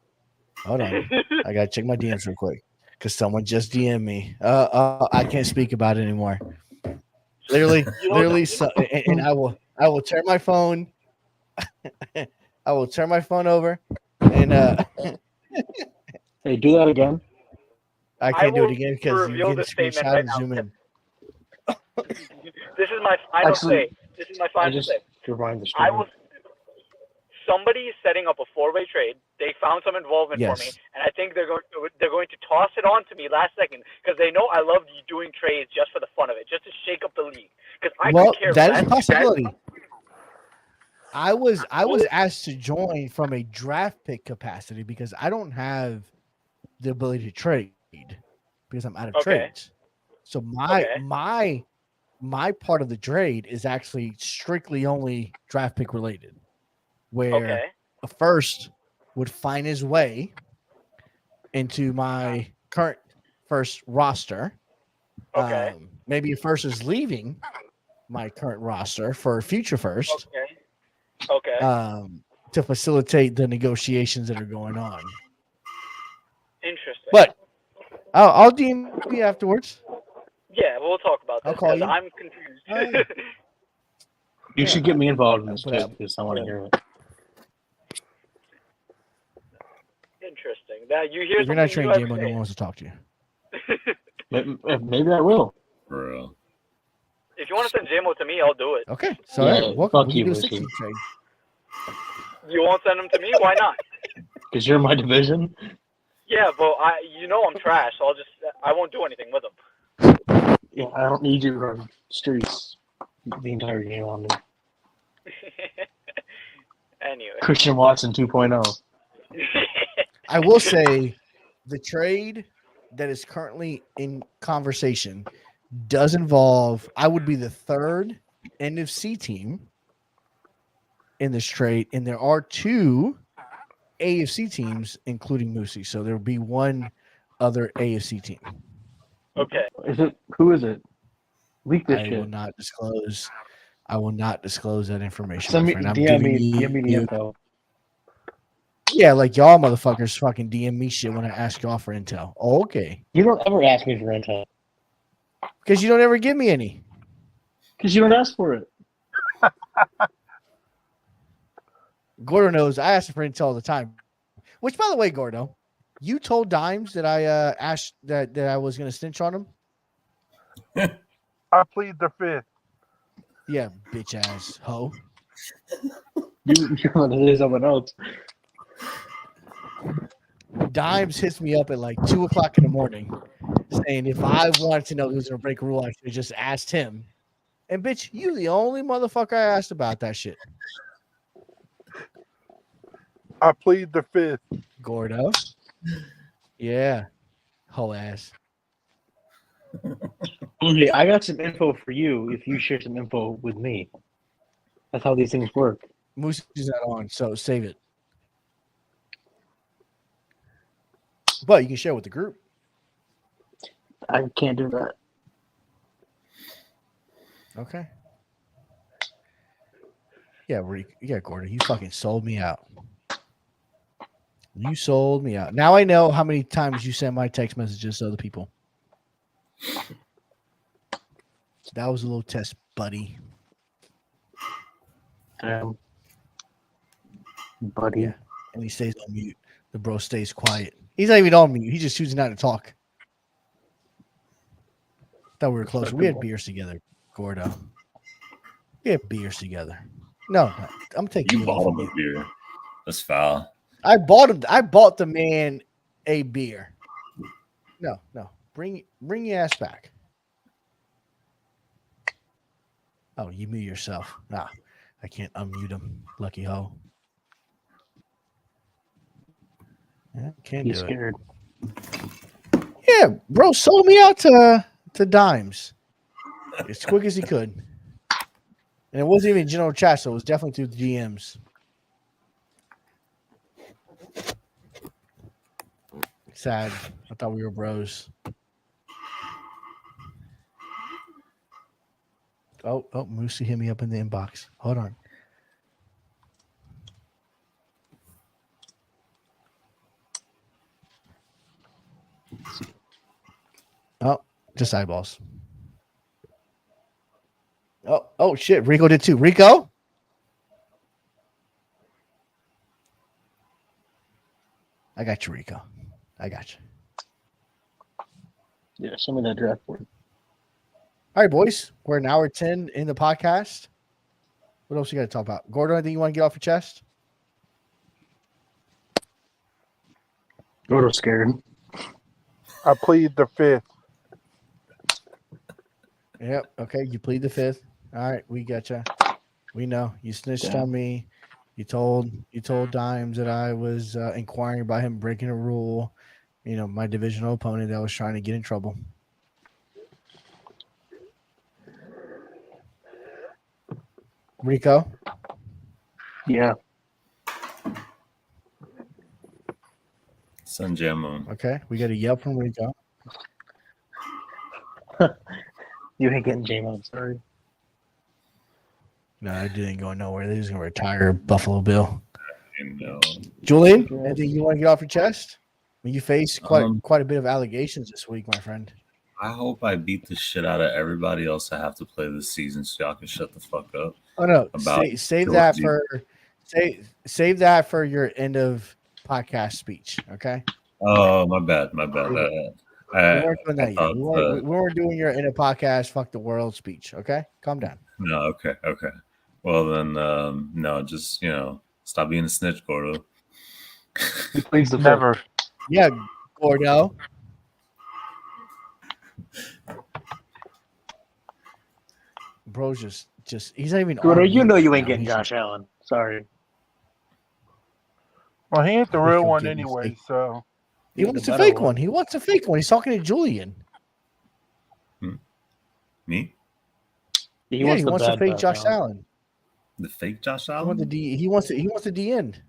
Hold on, I gotta check my DMs real quick because someone just DM'd me. I can't speak about it anymore. Literally, so, and I will turn my phone. I will turn my phone over, and Hey, do that again. I can't do will it again because you reveal can the statement screenshot right and now. zoom in. This is my final Actually, say. This is my I final just say. rewind the I screen. will. Somebody is setting up a 4-way trade. They found some involvement for me, Yes. and I think they're going to toss it on to me last second because they know I love doing trades just for the fun of it, just to shake up the league. Because I Well, could care that is less. a possibility. I was asked to join from a draft pick capacity because I don't have the ability to trade because I'm out of Okay. trades. So my Okay. my part of the trade is actually strictly only draft pick related, where Okay. a first would find his way into my current first roster. Okay. Maybe a first is leaving my current roster for a future first. Okay. Okay. To facilitate the negotiations that are going on. Interesting. But I'll DM you afterwards. yeah, we'll talk about I'll this call because you. I'm confused. Yeah. You should get me involved in this Put too, out- because I want to hear it. Interesting. Now you hear If you're not something trained, you Jamo, ever no say. one wants to talk to you. Maybe I will. For real. If you want to send JMO to me, I'll do it. Okay, so Yeah, hey, welcome. fuck We can you, do a Ricky. 60 trade. You won't send them to me? Why not? Because you're in my division. Yeah, but I'm trash. So I won't do anything with them. Yeah, I don't need you to run streets the entire game on me. Anyway. Christian Watson 2.0. I will say the trade that is currently in conversation does involve. I would be the third NFC team in this trade, and there are 2 AFC teams, including Moosey. So there will be one other AFC team. Okay. Who is it? Leak this I shit. will not disclose. I will not disclose that information. Send my me, friend. I'm DM giving me the you. info. Yeah, like y'all motherfuckers fucking DM me shit when I ask y'all for intel. Oh, okay. You don't ever ask me for intel. Because you don't ever give me any. Because you don't ask for it. Gordo knows I ask for intel all the time. Which, by the way, Gordo, you told Dimes that I asked that I was going to snitch on him. I plead the fifth. Yeah, bitch ass hoe. You want to say someone else. Dimes hits me up at like 2:00 in the morning, saying if I wanted to know who's going to break a rule, I should have just asked him. And bitch, you the only motherfucker I asked about that shit. I plead the fifth. Gordo. Yeah. Hoe ass. Okay, I got some info for you if you share some info with me. That's how these things work. Moose is not on, so save it. But you can share with the group. I can't do that. Okay. Yeah, Gordon, you fucking sold me out. You sold me out. Now I know how many times you send my text messages to other people. That was a little test, buddy. Buddy. Yeah. And he stays on mute. The bro stays quiet. He's not even on mute. He's just choosing not to talk. Thought we were close. We had beers together, Gordo. We had beers together. No, I'm taking You bought him a beer. That's foul. I bought the man a beer. No. Bring your ass back. Oh, you mute yourself. Nah, I can't unmute him. Lucky hoe. Yeah, can't He's do scared. it. Yeah, bro, sold me out to Dimes as quick as he could. And it wasn't even general chat, so it was definitely through the DMs. Sad. I thought we were bros. Oh, Moosey hit me up in the inbox. Hold on. Oh, just eyeballs. Oh shit. Rico did too. Rico? I got you, Rico. I got you. Yeah, send me that draft board. All right, boys. We're an hour 10 in the podcast. What else you got to talk about? Gordon, anything you want to get off your chest? Gordo's scared. I plead the fifth. Yep. Okay. You plead the fifth. All right. We got you. We know you snitched on me. You told Dimes that I was inquiring about him breaking a rule. You know, my divisional opponent that was trying to get in trouble. Rico? Yeah. Sun Jamo. Okay. We got a yell from Rico. You ain't getting J-Mo, sorry. No, it didn't go nowhere. They're just going to retire Buffalo Bill. No. Julian, anything you want to get off your chest? I mean, you face quite a bit of allegations this week, my friend. I hope I beat the shit out of everybody else I have to play this season so y'all can shut the fuck up. Oh no, About save that for your end of podcast speech. Okay. Oh, my bad. We weren't doing that yet. We weren't doing your end of podcast fuck the world speech. Okay, calm down. No, okay. Well then, no, just stop being a snitch, Gordo. He pleads the Never. Yeah, Gordo. Bro's just he's not even. Gordo, on you know mute you ain't now. getting He's- Josh Allen. Sorry. Well, he ain't the real one Forgive me, anyway, Steve. so He wants a fake one. He wants a fake one. He's talking to Julian. Me? He wants a fake Josh Allen. The fake Josh He Allen? wants the D end.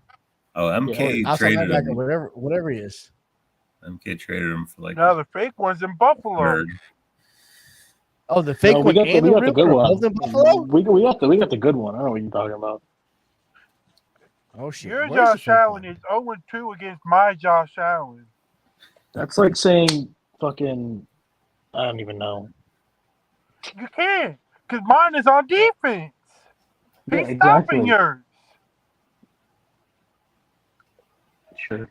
Oh, MK Outside traded linebacker, him. whatever he is. MK traded him for like Now the fake one's in Buffalo. third. Oh, the fake one and the real good one. one. Both in Buffalo? We got the good one. I don't know what you're talking about. Oh shit! Your Where's the Josh fake Allen one? is 0-2 against my Josh Allen. That's like saying fucking. I don't even know. You can't, because mine is on defense. He's stopping yours. Sure.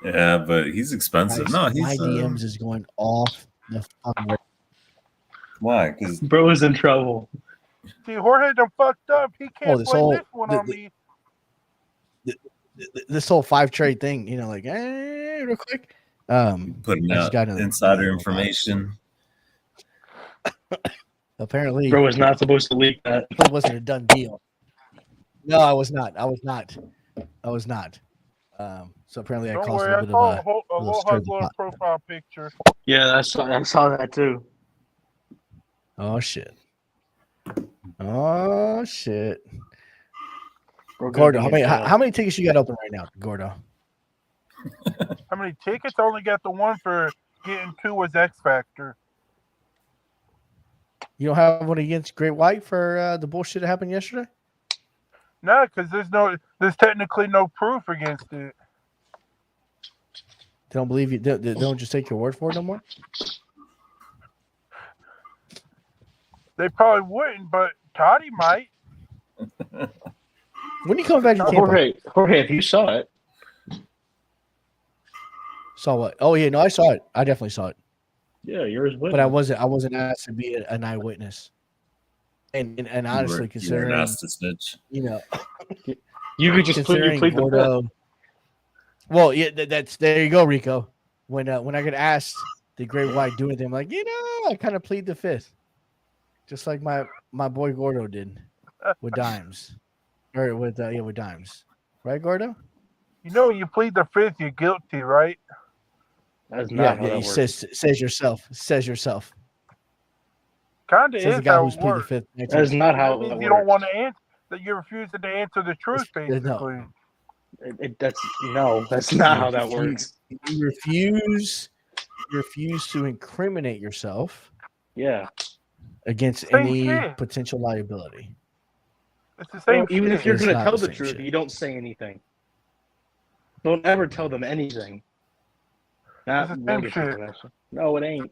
Yeah, but he's expensive. No, he's my DMs is going off the fucking. why? Because Bro is in trouble. See, Jorge done fucked up. He can't this play whole- this one on me. This whole 5 trade thing, like, real quick. putting I just out got another insider DM. information. Apparently, Bro was not supposed to leak that. it wasn't a done deal. No, I was not. So apparently, I Don't caused worry, a I bit saw of a little little stir in the little pot. profile picture. Yeah, I saw that too. Oh shit! Oh shit! Bro, Gordo, gonna be in jail. how many tickets you got open right now, Gordo? How many tickets? I only got the one for getting 2 as X Factor. You don't have one against Great White for the bullshit that happened yesterday? No, because there's technically no proof against it. They don't believe you. They don't just take your word for it no more. They probably wouldn't, but Toddy might. When you come back to Tampa? Jorge, if you saw it, Saw what? Oh yeah, no, I saw it. I definitely saw it. yeah, yours would. But I wasn't asked to be an eyewitness. And honestly, you were an considering ass to snitch. You could just considering plead the fifth. Gordo. Well, yeah, that's there you go, Rico. When I get asked, did Great White do anything? I'm like, I kind of plead the fifth, just like my boy Gordo did with Dimes, or with Dimes, right, Gordo? When you plead the fifth, you're guilty, right? That's not how that He works. says yourself. Kind of Says is the guy how who's it pleaded the works. fifth. That is not how That that means works. you don't want to answer. That you're refusing to answer the truth, It's- basically. That's not how that works. You refuse to incriminate yourself Yeah. against Same any shit. potential liability. It's the same. Even if shit. you're It's going to not tell the the same truth, shit. you don't say anything. Don't ever tell them anything. Not It's the same mortgage shit. information. No, it ain't.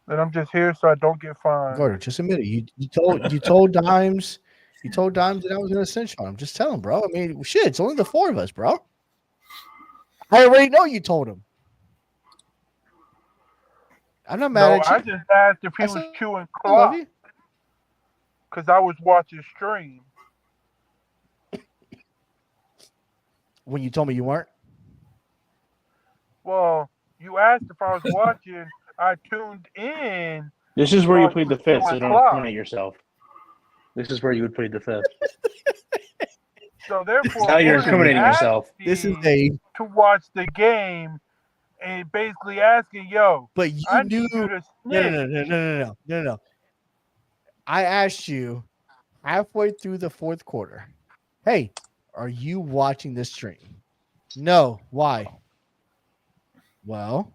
That I'm just here so I don't get fined. Gordo, just admit it. You told Dimes that I was gonna cinch on him. Just tell him, bro. I mean, shit, it's only the 4 of us, bro. I already know you told him. I'm not mad No, at you. I just asked if he I was said, chewing I love clock you. because I was watching stream. When you told me you weren't. Well, you asked if I was watching. I tuned in. This is where you Well, plead the fifth, so it's don't clock. incriminate yourself. This is where you would plead the fifth. So therefore, Now you're Jorge incriminating asked yourself. This is me a. to watch the game and basically asking, "Yo, But you I knew. need you to snitch." No. I asked you halfway through the 4th quarter. Hey, are you watching this stream? No. Why? Well,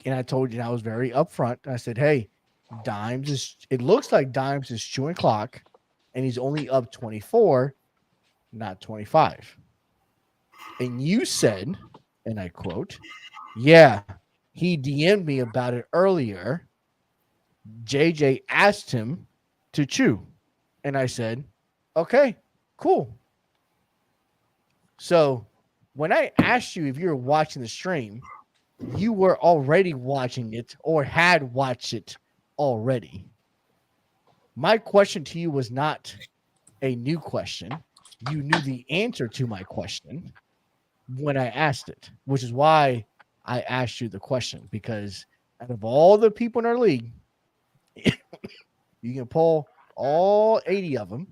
and I told you, and I was very upfront. I said, hey, it looks like Dimes is chewing clock, and he's only up 24, not 25. And you said, and I quote, yeah, he DM'd me about it earlier. JJ asked him to chew. And I said, okay, cool. So when I asked you if you were watching the stream, you were already watching it or had watched it already. My question to you was not a new question. You knew the answer to my question when I asked it, which is why I asked you the question, because out of all the people in our league, you can pull all 80 of them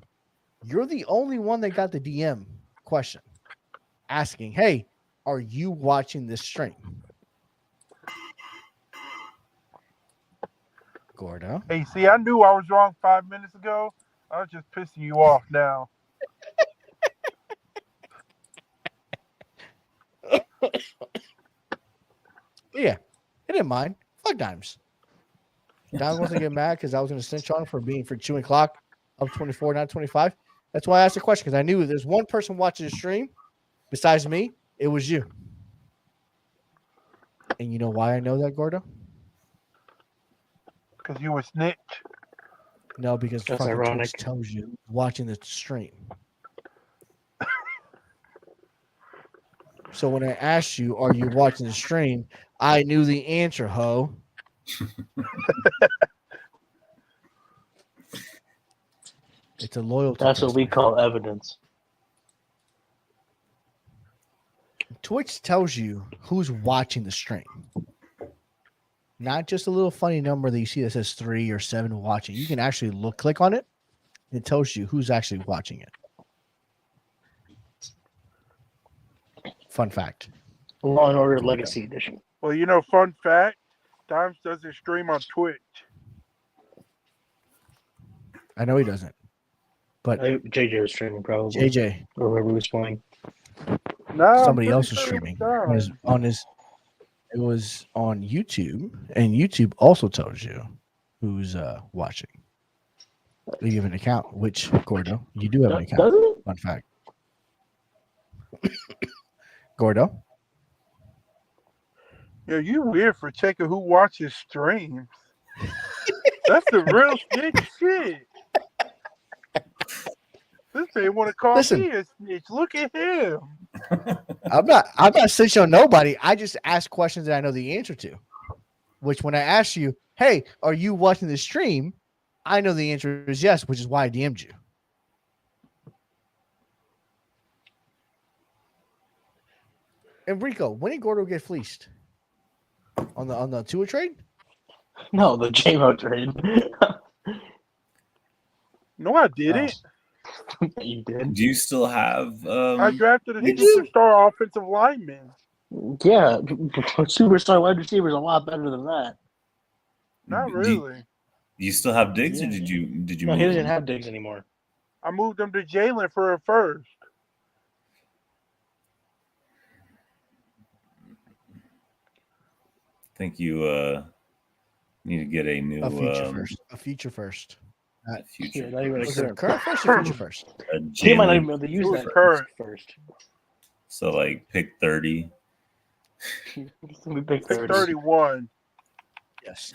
You're the only one that got the DM question asking, "Hey, are you watching this stream?" Gordo. Hey, see, I knew I was wrong 5 minutes ago. I was just pissing you off now. Yeah, I didn't mind. Fuck Dimes. Dimes wasn't get mad because I was going to cinch on him for chewing clock of 24, not 25. That's why I asked the question, because I knew there's one person watching the stream besides me. It was you. And you know why I know that, Gordo? Because you were snitch. No, because That's fucking ironic. Twitch tells you watching the stream. So when I asked you, are you watching the stream? I knew the answer, ho. It's a loyalty. That's test, what we man. call evidence. Twitch tells you who's watching the stream. Not just a little funny number that you see that says 3 or 7 watching. You can actually click on it. It tells you who's actually watching it. Fun fact. Law and Order Legacy Edition. Well, you know, fun fact, Dimes doesn't stream on Twitch. I know he doesn't. But JJ was streaming probably. JJ, Or whoever was playing. No, somebody I'm else pretty is sure streaming. it's Dimes. It was on YouTube, and YouTube also tells you who's watching. You have an account, which, Gordo, you do have an account. Does it? Fun fact. Gordo? Yeah, you weird for checking who watches streams. That's the real snitch shit. This man want to call Listen. me a snitch. Look at him. I'm not snitching on nobody. I just ask questions that I know the answer to. Which when I ask you, hey, are you watching the stream? I know the answer is yes, which is why I DM'd you. Enrico, when did Gordo get fleeced? On the Tua trade? No, the JMO trade. No, I didn't. You did. Do you still have? I drafted a Did you? superstar offensive lineman. Yeah, superstar wide receiver is a lot better than that. Not Do you- really. Do you still have Diggs, or Yeah. did you No, move he doesn't him? have Diggs anymore. I moved him to Jalen for a first. I think you need to get a new A future first. A future first. future. Yeah, not even a Was it a current. current first or future first? A He might not Jalen. even be able to use It was that current. first. So like pick 30. We pick 30. 31. Yes.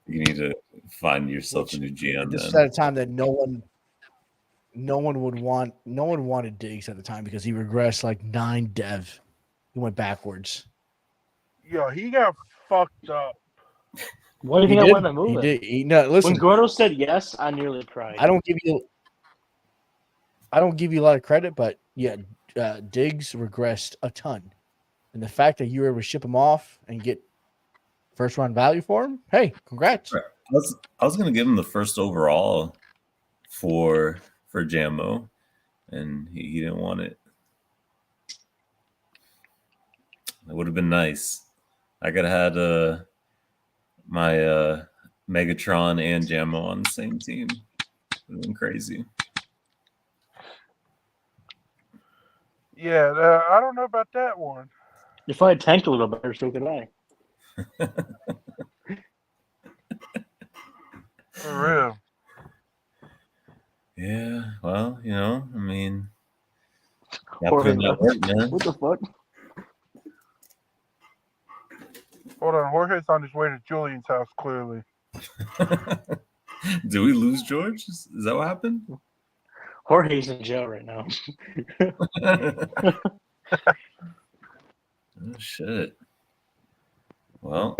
You need to find yourself Which- a new GM This is then. at a time that no one wanted Diggs at the time because he regressed like 9 dev. He went backwards. Yo, he got fucked up. Why do you He think I did. wanted to move He it? did. No, listen. When Gordo said yes, I nearly cried. I don't give you a lot of credit, but yeah, Diggs regressed a ton. And the fact that you were able to ship him off and get first round value for him, hey, congrats. Right. I was gonna give him the first overall for Jammo, and he didn't want it. It would have been nice. I could have had my Megatron and Jammo on the same team. It would have been crazy. Yeah, I don't know about that one. If I had tanked a little better, so could I. For real. Yeah, well, I mean, gotta Jorge put in that left. work, man. What the fuck? Hold on, Jorge's on his way to Julian's house, clearly. Did we lose George? Is that what happened? Jorge's in jail right now. Oh shit. Well,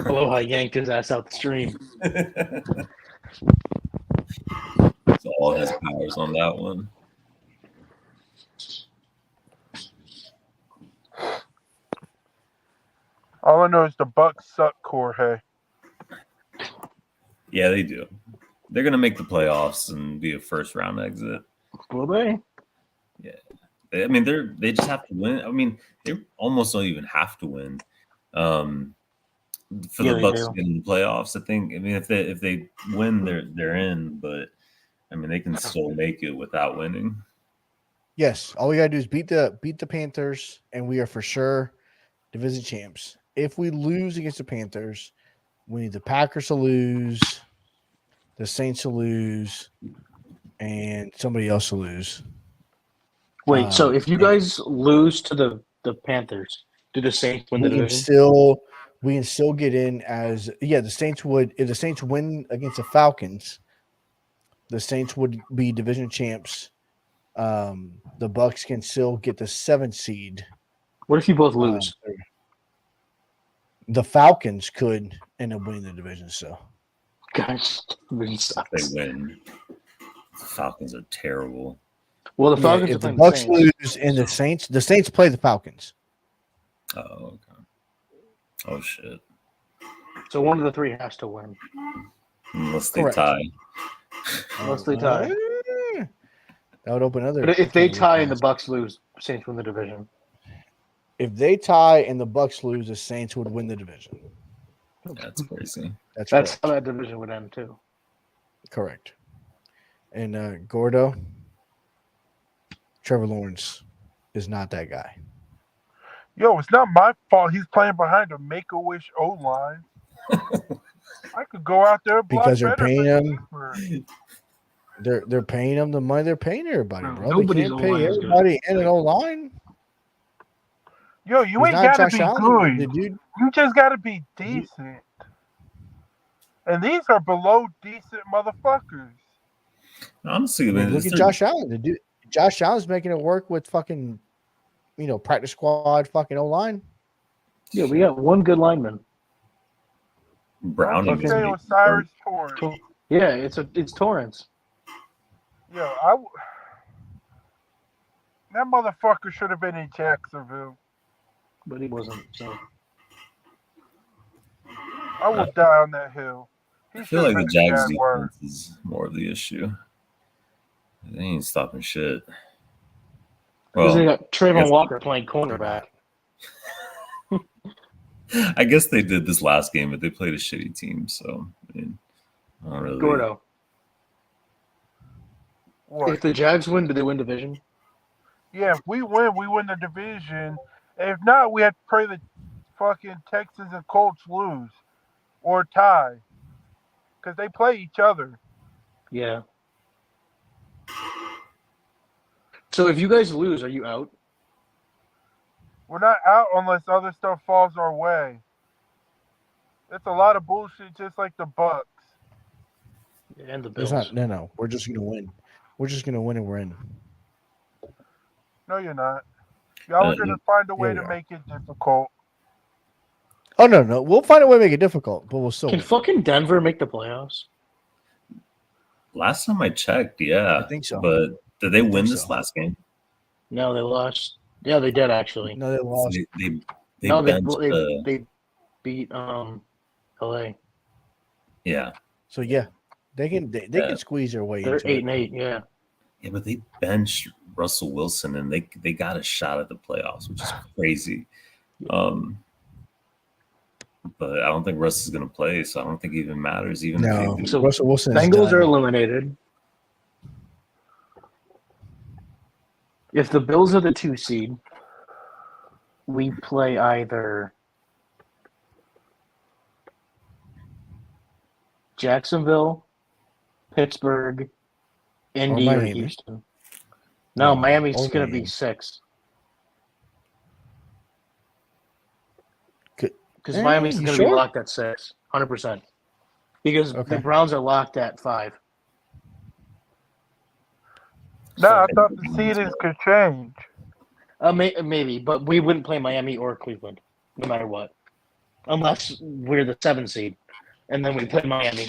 Aloha yanked his ass out the stream. it's all his powers on that one. All I know is the Bucks suck, Jorge. Yeah, they do. they're gonna make the playoffs and be a first round exit. Will they? I mean, they just have to win. I mean, they almost don't even have to win for Yeah, the they Bucks do. to get in the playoffs. I think. I mean, if they win, they're in. But I mean, they can still make it without winning. Yes, all we gotta do is beat the Panthers, and we are for sure division champs. If we lose against the Panthers, we need the Packers to lose, the Saints to lose, and somebody else to lose. Wait, so if you and guys lose to the Panthers, do the Saints win the we can division? still get in as the Saints would if the Saints win against the Falcons, the Saints would be division champs. The Bucks can still get the 7th seed. What if you both lose? The Falcons could end up winning the division. So, Guys, really If sucks. they win, the Falcons are terrible. Well, the Falcons are if the playing Bucks the Saints. lose and the Saints play the Falcons. Oh, okay. Oh shit! So one of the three has to win. Unless they Correct. tie. Unless they tie. That would open other. But if they can of tie and the worms. Bucks lose, Saints win the division. If they tie and the Bucks lose, the Saints would win the division. That's crazy. That's That's correct. how that division would end too. Correct. And Gordo, Trevor Lawrence is not that guy. Yo, it's not my fault. He's playing behind a Make-A-Wish O-line. I could go out there and block Because they're better paying for him. Denver. They're paying them the money they're paying everybody, No, bro. They nobody's can't O-line pay is good. everybody in an O-line. Yo, you He's ain't not gotta Josh be Allen, the good. dude. You just gotta be decent. And these are below decent motherfuckers. Honestly, I mean, man, look at Josh Allen. The dude, Josh Allen's making it work with fucking, practice squad fucking O-line. Yeah, we got one good lineman. Browning Okay, is making Osiris Torrance. Yeah, it's Torrance. Yo, that motherfucker should have been in Jacksonville. But he wasn't. So I will die on that hill. He I feel should like have the been in Jags Jaguars. defense is more of the issue. They ain't stopping shit. because they Well, got Trayvon yes. Walker playing cornerback. I guess they did this last game, but they played a shitty team, so I mean, I don't really. Gordo. What? If the Jags win, do they win division? Yeah, if we win the division. If not, we have to pray the fucking Texans and Colts lose or tie. Because they play each other. Yeah. So if you guys lose, are you out? We're not out unless other stuff falls our way. It's a lot of bullshit just like the Bucks. And the It's Bills. not. No. We're just gonna win. We're just gonna win and we're in. No, you're not. Y'all are going to find a way we to are. make it difficult. Oh no. We'll find a way to make it difficult, but we'll still Can win. fucking Denver make the playoffs? Last time I checked, yeah, I think so. But did they win think this so. last game? No, they lost. Yeah, they did actually. No, they lost. They No, they benched, they beat LA. yeah, So yeah, they can can squeeze their way They're into 8-8. it. Yeah. yeah, but they benched Russell Wilson and they got a shot at the playoffs, which is crazy. But I don't think Russ is going to play, so I don't think it even matters. Even if No, they do. So Russell Wilson. is Bengals done. are eliminated. If the Bills are the 2 seed, we play either Jacksonville, Pittsburgh, Indy, or Miami. Houston. No, No, Miami's or going to be Miami. 6. Could- Because Miami's you going to be sure? locked at 6, 100%. Because Okay. the Browns are locked at 5. No, I thought the seedings could change. Maybe, but we wouldn't play Miami or Cleveland, no matter what, unless we're the 7 seed, and then we play Miami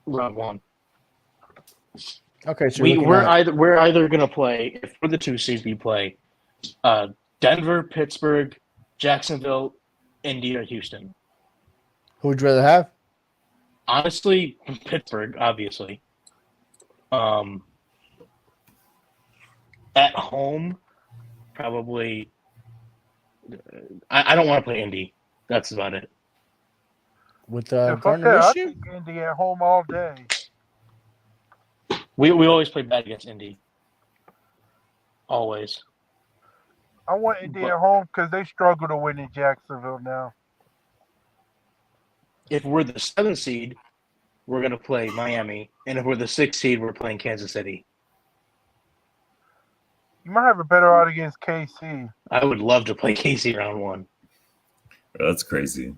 round 1. Okay, so We're either gonna play, if we're the 2 seed, we play Denver, Pittsburgh, Jacksonville, Indy, or Houston. who would you rather have? Honestly, Pittsburgh, obviously. At home, probably. I don't want to play Indy. That's about it. With Yeah, fuck Gardner that. I Minshew? take Indy at home all day. We always play bad against Indy. Always. I want Indy at home because they struggle to win in Jacksonville now. If we're the 7th seed, we're going to play Miami. And if we're the 6th seed, we're playing Kansas City. You might have a better odds against KC. I would love to play KC round 1. That's crazy.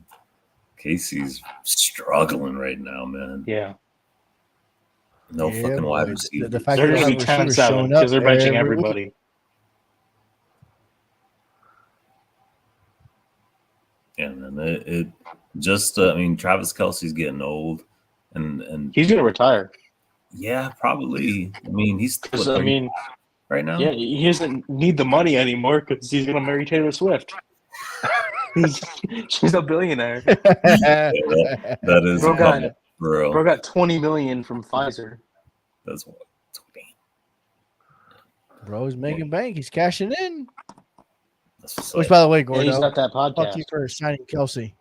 Casey's struggling right now, man. Yeah. No Yeah, fucking wide boy. receiver. The fact They're that going to be wide 10 receivers 7 showing up because they're benching every week. everybody. Yeah, man. It just I mean, Travis Kelce's getting old, and He's going to retire. yeah, probably. I mean, he's what, 'Cause, I mean, right now. yeah, he doesn't need the money anymore because he's going to marry Taylor Swift. She's a billionaire. Yeah, that is Bro got- wild, bro. Bro got $20 million from Pfizer. That's what. Bro's making bank. He's cashing in. That's what's Which, up. by the way, And he's Gordo, got that fuck podcast. you for signing Kelsey.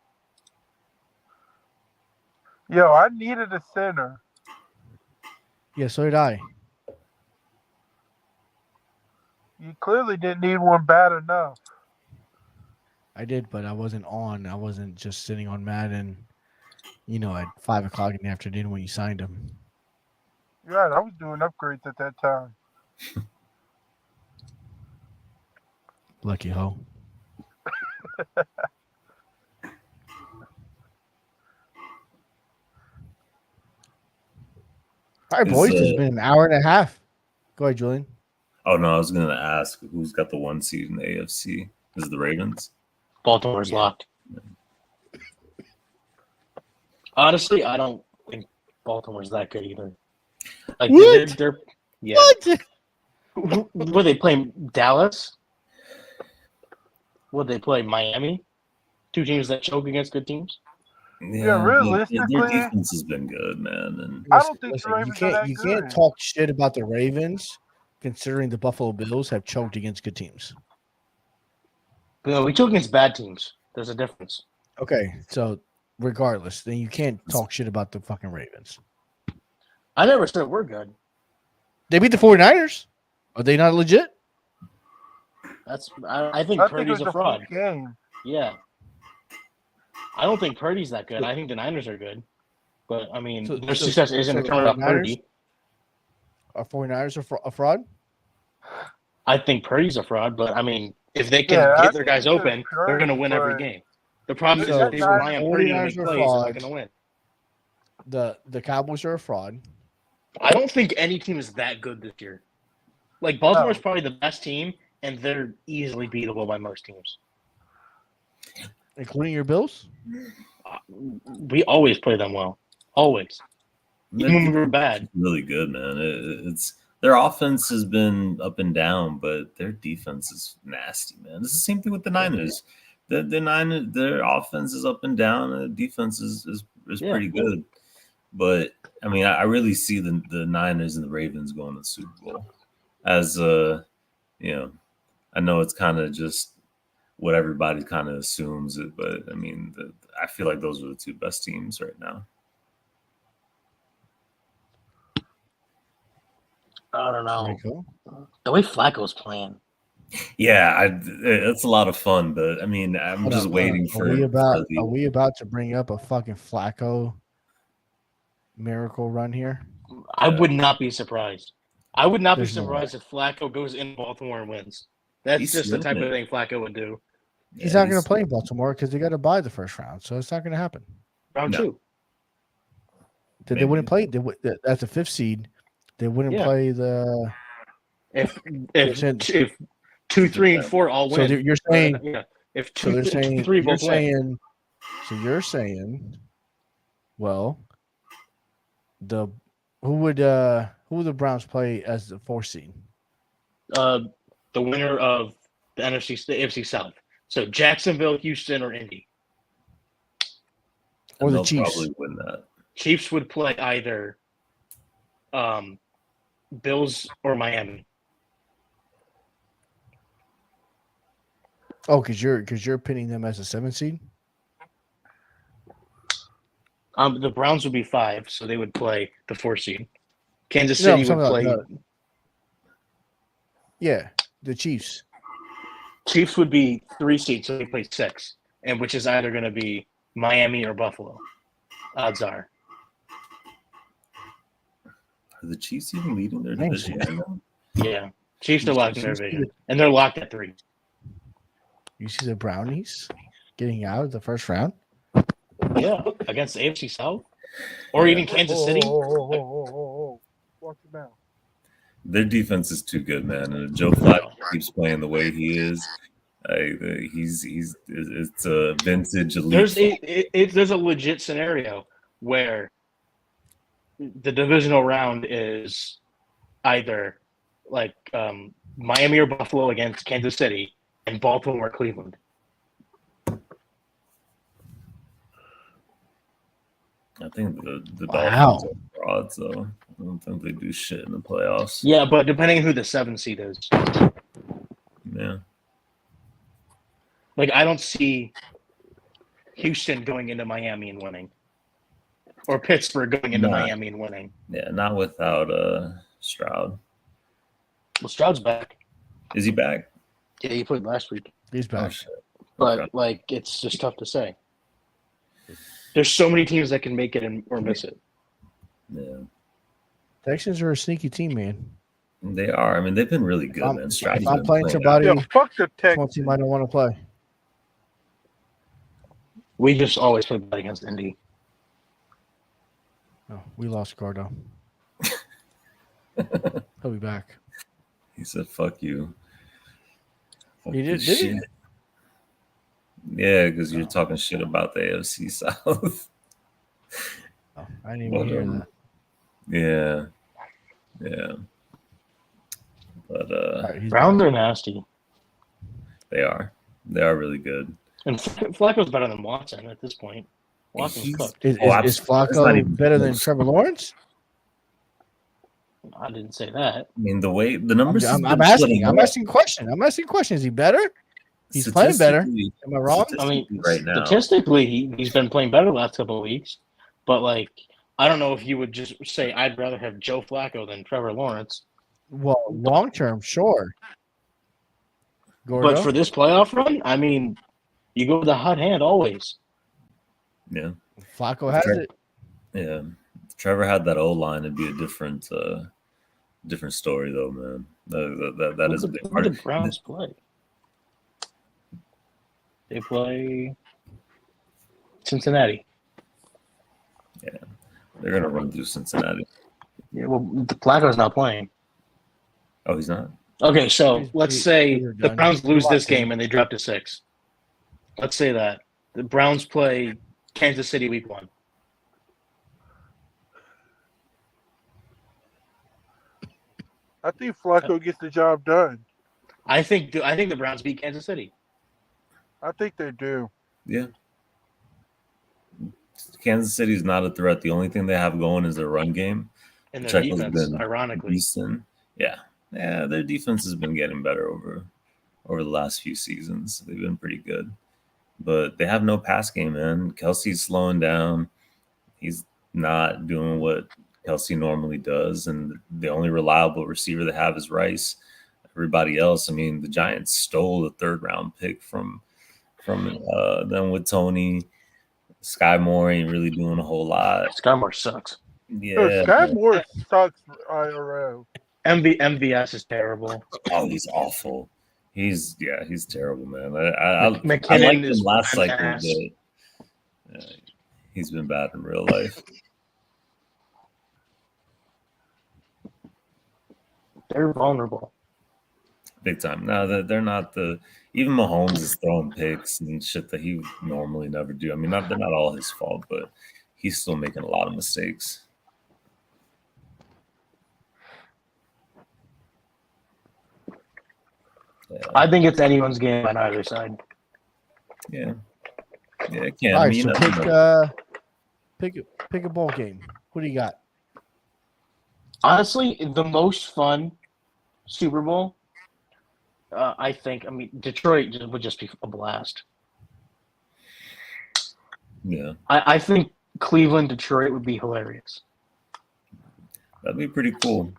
Yo, I needed a center. Yeah, so did I. You clearly didn't need one bad enough. I did, but I wasn't on. I wasn't just sitting on Madden, at 5 o'clock in the afternoon when you signed him. You're right. I was doing upgrades at that time. Lucky hoe. All right, Is, boys. It's been an hour and a half. Go ahead, Julian. Oh no, I was gonna ask who's got the 1 seed in the AFC. Is it the Ravens? Baltimore's locked. Honestly, I don't think Baltimore's that good either. Like What? they're yeah. What? Would they play Dallas? Would they play Miami? 2 teams that choke against good teams. Yeah, but realistically- their defense has been good, man. And I don't think the Listen, you Ravens are can't that you can't good. talk shit about the Ravens, considering the Buffalo Bills have choked against good teams. But no, we choke against bad teams. There's a difference. Okay, so regardless, then you can't talk shit about the fucking Ravens. I never said we're good. They beat the 49ers. Are they not legit? I think I think it Purdy's was a a fraud. full game. Yeah. I don't think Purdy's that good. I think the Niners are good. But, I mean, their success isn't so determined off 49ers? Purdy. Are 49ers a fraud? I think Purdy's a fraud, but, I mean, if they can Yeah, I get their think guys he's a open, they're going to win every fraud. game. The problem is So, that they rely on Purdy to make 49ers are plays. They're not frauds. going to win. The Cowboys are a fraud. I don't think any team is that good this year. Like, Baltimore's No. probably the best team, and they're easily beatable by most teams. Including your Bills? We always play them well. Always. Even when we were bad. really good, man. It's their offense has been up and down, but their defense is nasty, man. It's the same thing with the Niners. The Niners, their offense is up and down, and the defense is Yeah. pretty good. But I mean, I really see the Niners and the Ravens going to the Super Bowl. As I know it's kind of just what everybody kind of assumes it, but I mean, I feel like those are the 2 best teams right now. I don't know. Very cool. The way Flacco's playing. Yeah, it's a lot of fun, but I mean, I'm Hold just on, waiting hold on. for Are we about to bring up a fucking Flacco miracle run here? I would not be surprised. I would not There's be no surprised if Flacco goes in Baltimore and wins. That's He's just the type doing of it. thing Flacco would do. He's not going to play in Baltimore because they got to buy the first round, so it's not going to happen. Round No. 2. They Maybe. wouldn't play. That's a 5th seed. They wouldn't Yeah. play the. If 2, 3, and 4 all So win. you're saying. Yeah. If So 2, they're 2, saying. 3 You're both win. saying. So you're saying. Well. Who would the Browns play as the 4th seed? The winner of the AFC South. So Jacksonville, Houston, or Indy. Or the They'll Chiefs? probably win that. Chiefs would play either Bills or Miami. Oh, because you're pinning them as a 7 seed. The Browns would be 5, so they would play the 4 seed. Kansas No, I'm City would talking about play. Yeah, the Chiefs. Chiefs would be 3 seeds, so they play 6, and which is either going to be Miami or Buffalo. Odds are. Are the Chiefs even leading their Thanks. division right now? Yeah, Chiefs are locked in their division, and they're locked at 3. You see the Brownies getting out of the first round. Yeah, against the AFC South, or even Kansas City. Watch it now. Their defense is too good, man. And if Joe Flacco keeps playing the way he is, it's a vintage elite. There's a legit scenario where the divisional round is either like Miami or Buffalo against Kansas City, and Baltimore or Cleveland. I think the Wow. Dolphins are frauds, though. I don't think they do shit in the playoffs. Yeah, but depending on who the 7 seed is, Yeah. like I don't see Houston going into Miami and winning, or Pittsburgh going into No. Miami and winning. Yeah, not without Stroud. Well, Stroud's back. Is he back? Yeah, he played last week, He's Oh back. shit. but Okay. like it's just tough to say. There's so many teams that can make it or miss it. Yeah. Texans are a sneaky team, man. They are. I mean, they've been really good, man. Stroud's If I'm been playing playing somebody, Yeah, fuck the one Texans. team I don't want to play. We just always play bad against Indy. Oh, we lost Gordo. He'll be back. He said, "Fuck you." Fuck He did- this did he? shit. Yeah, because you're talking shit about the AFC South. Oh, I didn't even hear that. Yeah. But All right, he's Browns are nasty, they are really good. and Flacco's better than Watson at this point. Watson's He's- cooked. Is, Oh, is absolutely. It's not Flacco even better than close. Trevor Lawrence? I didn't say that. I mean, the way the numbers. I'm have been asking. splitting I'm up. asking question. I'm asking question. Is he better? He's playing better. Statistically- Am I wrong? I mean, statistically right now. statistically, he's been playing better the last couple of weeks. But like, I don't know if you would just say I'd rather have Joe Flacco than Trevor Lawrence. Well, long term, sure. Gordo? But for this playoff run, I mean, you go with the hot hand always. Yeah, Flacco has Trevor- it. yeah. If Trevor had that O line, it'd be a different story, though, man. That is a big Who part. do the Browns play? They play Cincinnati. They're gonna run through Cincinnati. Yeah, well, the Flacco's not playing. Oh, he's not. Okay, so let's say We're the done. Browns lose this Watson. game and they drop to 6. Let's say that the Browns play Kansas City week 1. I think Flacco gets the job done. I think the Browns beat Kansas City. I think they do. Yeah. Kansas City's not a threat. The only thing they have going is their run game. And Which their I think has defense, been ironically. decent. Yeah, their defense has been getting better over the last few seasons. They've been pretty good, but they have no pass game, man. Kelsey's slowing down. He's not doing what Kelsey normally does, and the only reliable receiver they have is Rice. Everybody else, I mean, the Giants stole the 3rd round pick from them with Tony. Sky Moore ain't really doing a whole lot. Sky Moore sucks. Yeah, Sky Moore sucks IRL. MVS is terrible. oh, he's awful. He's terrible, man. I McKinnon liked him is last cycle, ass. but he's been bad in real life. They're vulnerable. Big time. No, they're not the. Even Mahomes is throwing picks and shit that he would normally never do. I mean, they're not all his fault, but he's still making a lot of mistakes. Yeah, I think it's anyone's game on either side. yeah, it can. All I right, mean, so you know. pick a bowl game. What do you got? Honestly, the most fun Super Bowl, I mean, Detroit would just be a blast. Yeah, I think Cleveland, Detroit would be hilarious. that'd be pretty cool,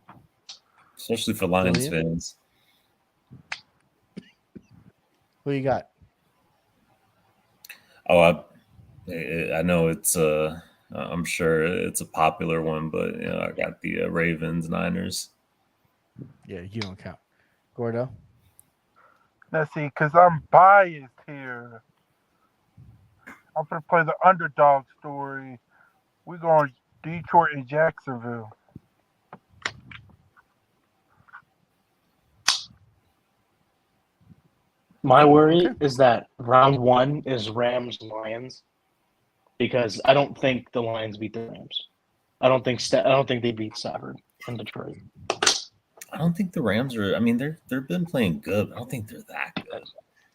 especially for Lions Julian? fans. Who you got? Oh, I know it's I'm sure it's a popular one, but you know, I got the Ravens Niners. Yeah, you don't count. Gordo? Let's see, because I'm biased here. I'm going to play the underdog story. We're going Detroit and Jacksonville. My worry Okay. is that round one is Rams Lions, because I don't think the Lions beat the Rams. I don't think they beat Stafford in Detroit. I don't think the Rams are. I mean, they've been playing good. But I don't think they're that good.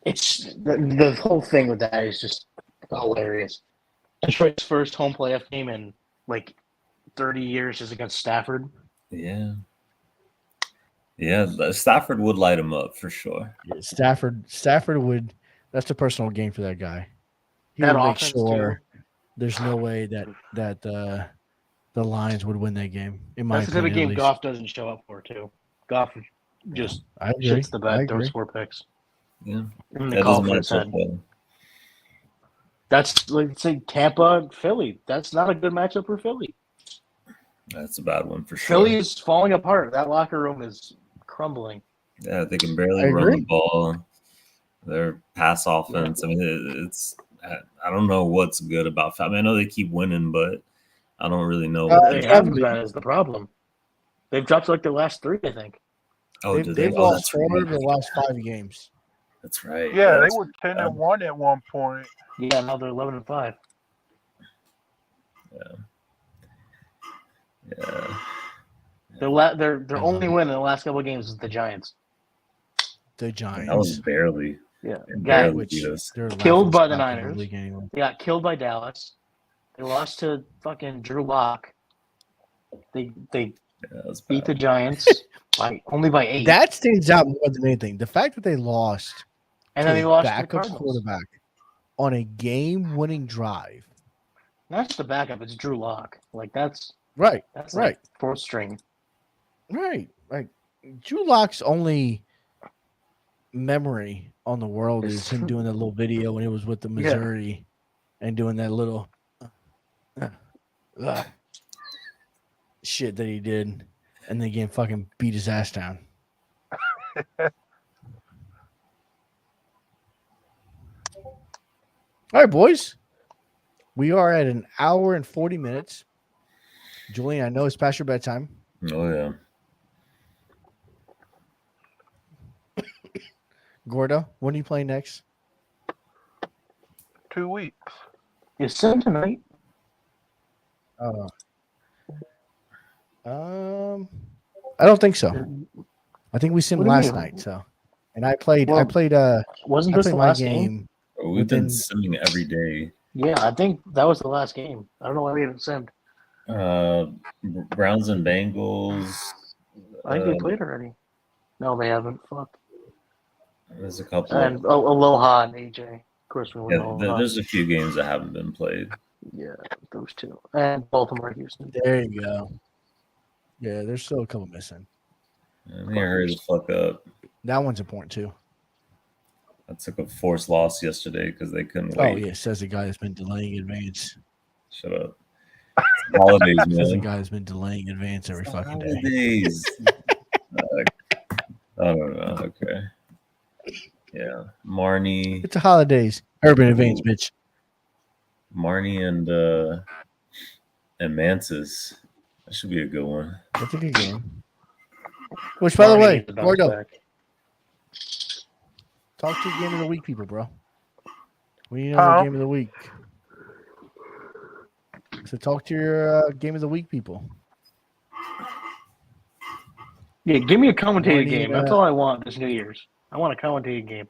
It's the whole thing with that is just hilarious. Detroit's first home playoff game in like 30 years is against Stafford. Yeah, Stafford would light him up for sure. Yeah, Stafford would. That's a personal game for that guy. He That would make offense, sure there's no way that the Lions would win that game. In my That's the type of opinion, at game least. Goff doesn't show up for too. Goff just I agree. shits the I bed, agree. throws 4 picks. Yeah, And the that call doesn't for match his up head. well. That's like say Tampa, Philly. That's not a good matchup for Philly. That's a bad one for sure. Philly is falling apart. That locker room is crumbling. Yeah, they can barely I run agree. the ball. Their pass offense. I mean, it's. I don't know what's good about. I mean, I know they keep winning, but I don't really know. Uh, What They they haven't been is the problem. They've dropped like the last 3, I think. oh, did They've they? Oh, lost that's 4 right. of the last 5 games. That's right. Yeah, they that's were 10 bad. and 1 at one point. Yeah, now they're 11-5. Yeah. Their only win in the last couple of games is the Giants. The That was Giants. barely. Yeah, They got barely Which beat us. they're Killed by the laughing stock in Niners. league anyway. They got killed by Dallas. They lost to fucking Drew Lock. They Yeah, that was beat the bad. Giants only by 8. That stands out more than anything. The fact that they lost and to then they a lost to the backup Cardinals. quarterback on a game-winning drive. Not just the backup, it's Drew Lock. Like that's Right, like right, 4th string. right. Like Drew Lock's only memory on the world is him doing that little video when he was with the Missouri and doing that little shit that he did, and then again fucking beat his ass down. All right, boys. We are at an hour and 40 minutes. Julian, I know it's past your bedtime. Oh yeah. Gordo, when are you playing next? 2 weeks. Is Sim tonight? I don't think so. I think we simmed What do you last mean? night. So, and I played. I Well, played. Wasn't I this played the my last game? game. We've been Within- simming every day. Yeah, I think that was the last game. I don't know why we haven't simmed. Browns and Bengals. I think they played already. No, they haven't. Fuck. There's a couple. And Aloha and AJ. Of course, we won Aloha. There's a few games that haven't been played. Yeah, those 2. And Baltimore, Houston. There you go. Yeah, there's still a couple missing. I think I hurry the fuck up. That one's important too. I took a forced loss yesterday because they couldn't Oh wait. yeah, says the guy that's been delaying advance. Shut up. It's holidays, Says the man. guy that's been delaying advance every fucking day. Holidays. I don't know. Okay. Yeah. Marnie. It's the holidays. Urban advance, bitch. Marnie and Mantis. That should be a good one. That's a good game. Which, by the Marnie way, needs to bounce Gordo, back. talk to your game of the week, people, bro. We need another game of the week. So talk to your game of the week, people. Yeah, give me a commentated Marnie, game. That's all I want this New Year's. I want a commentated game.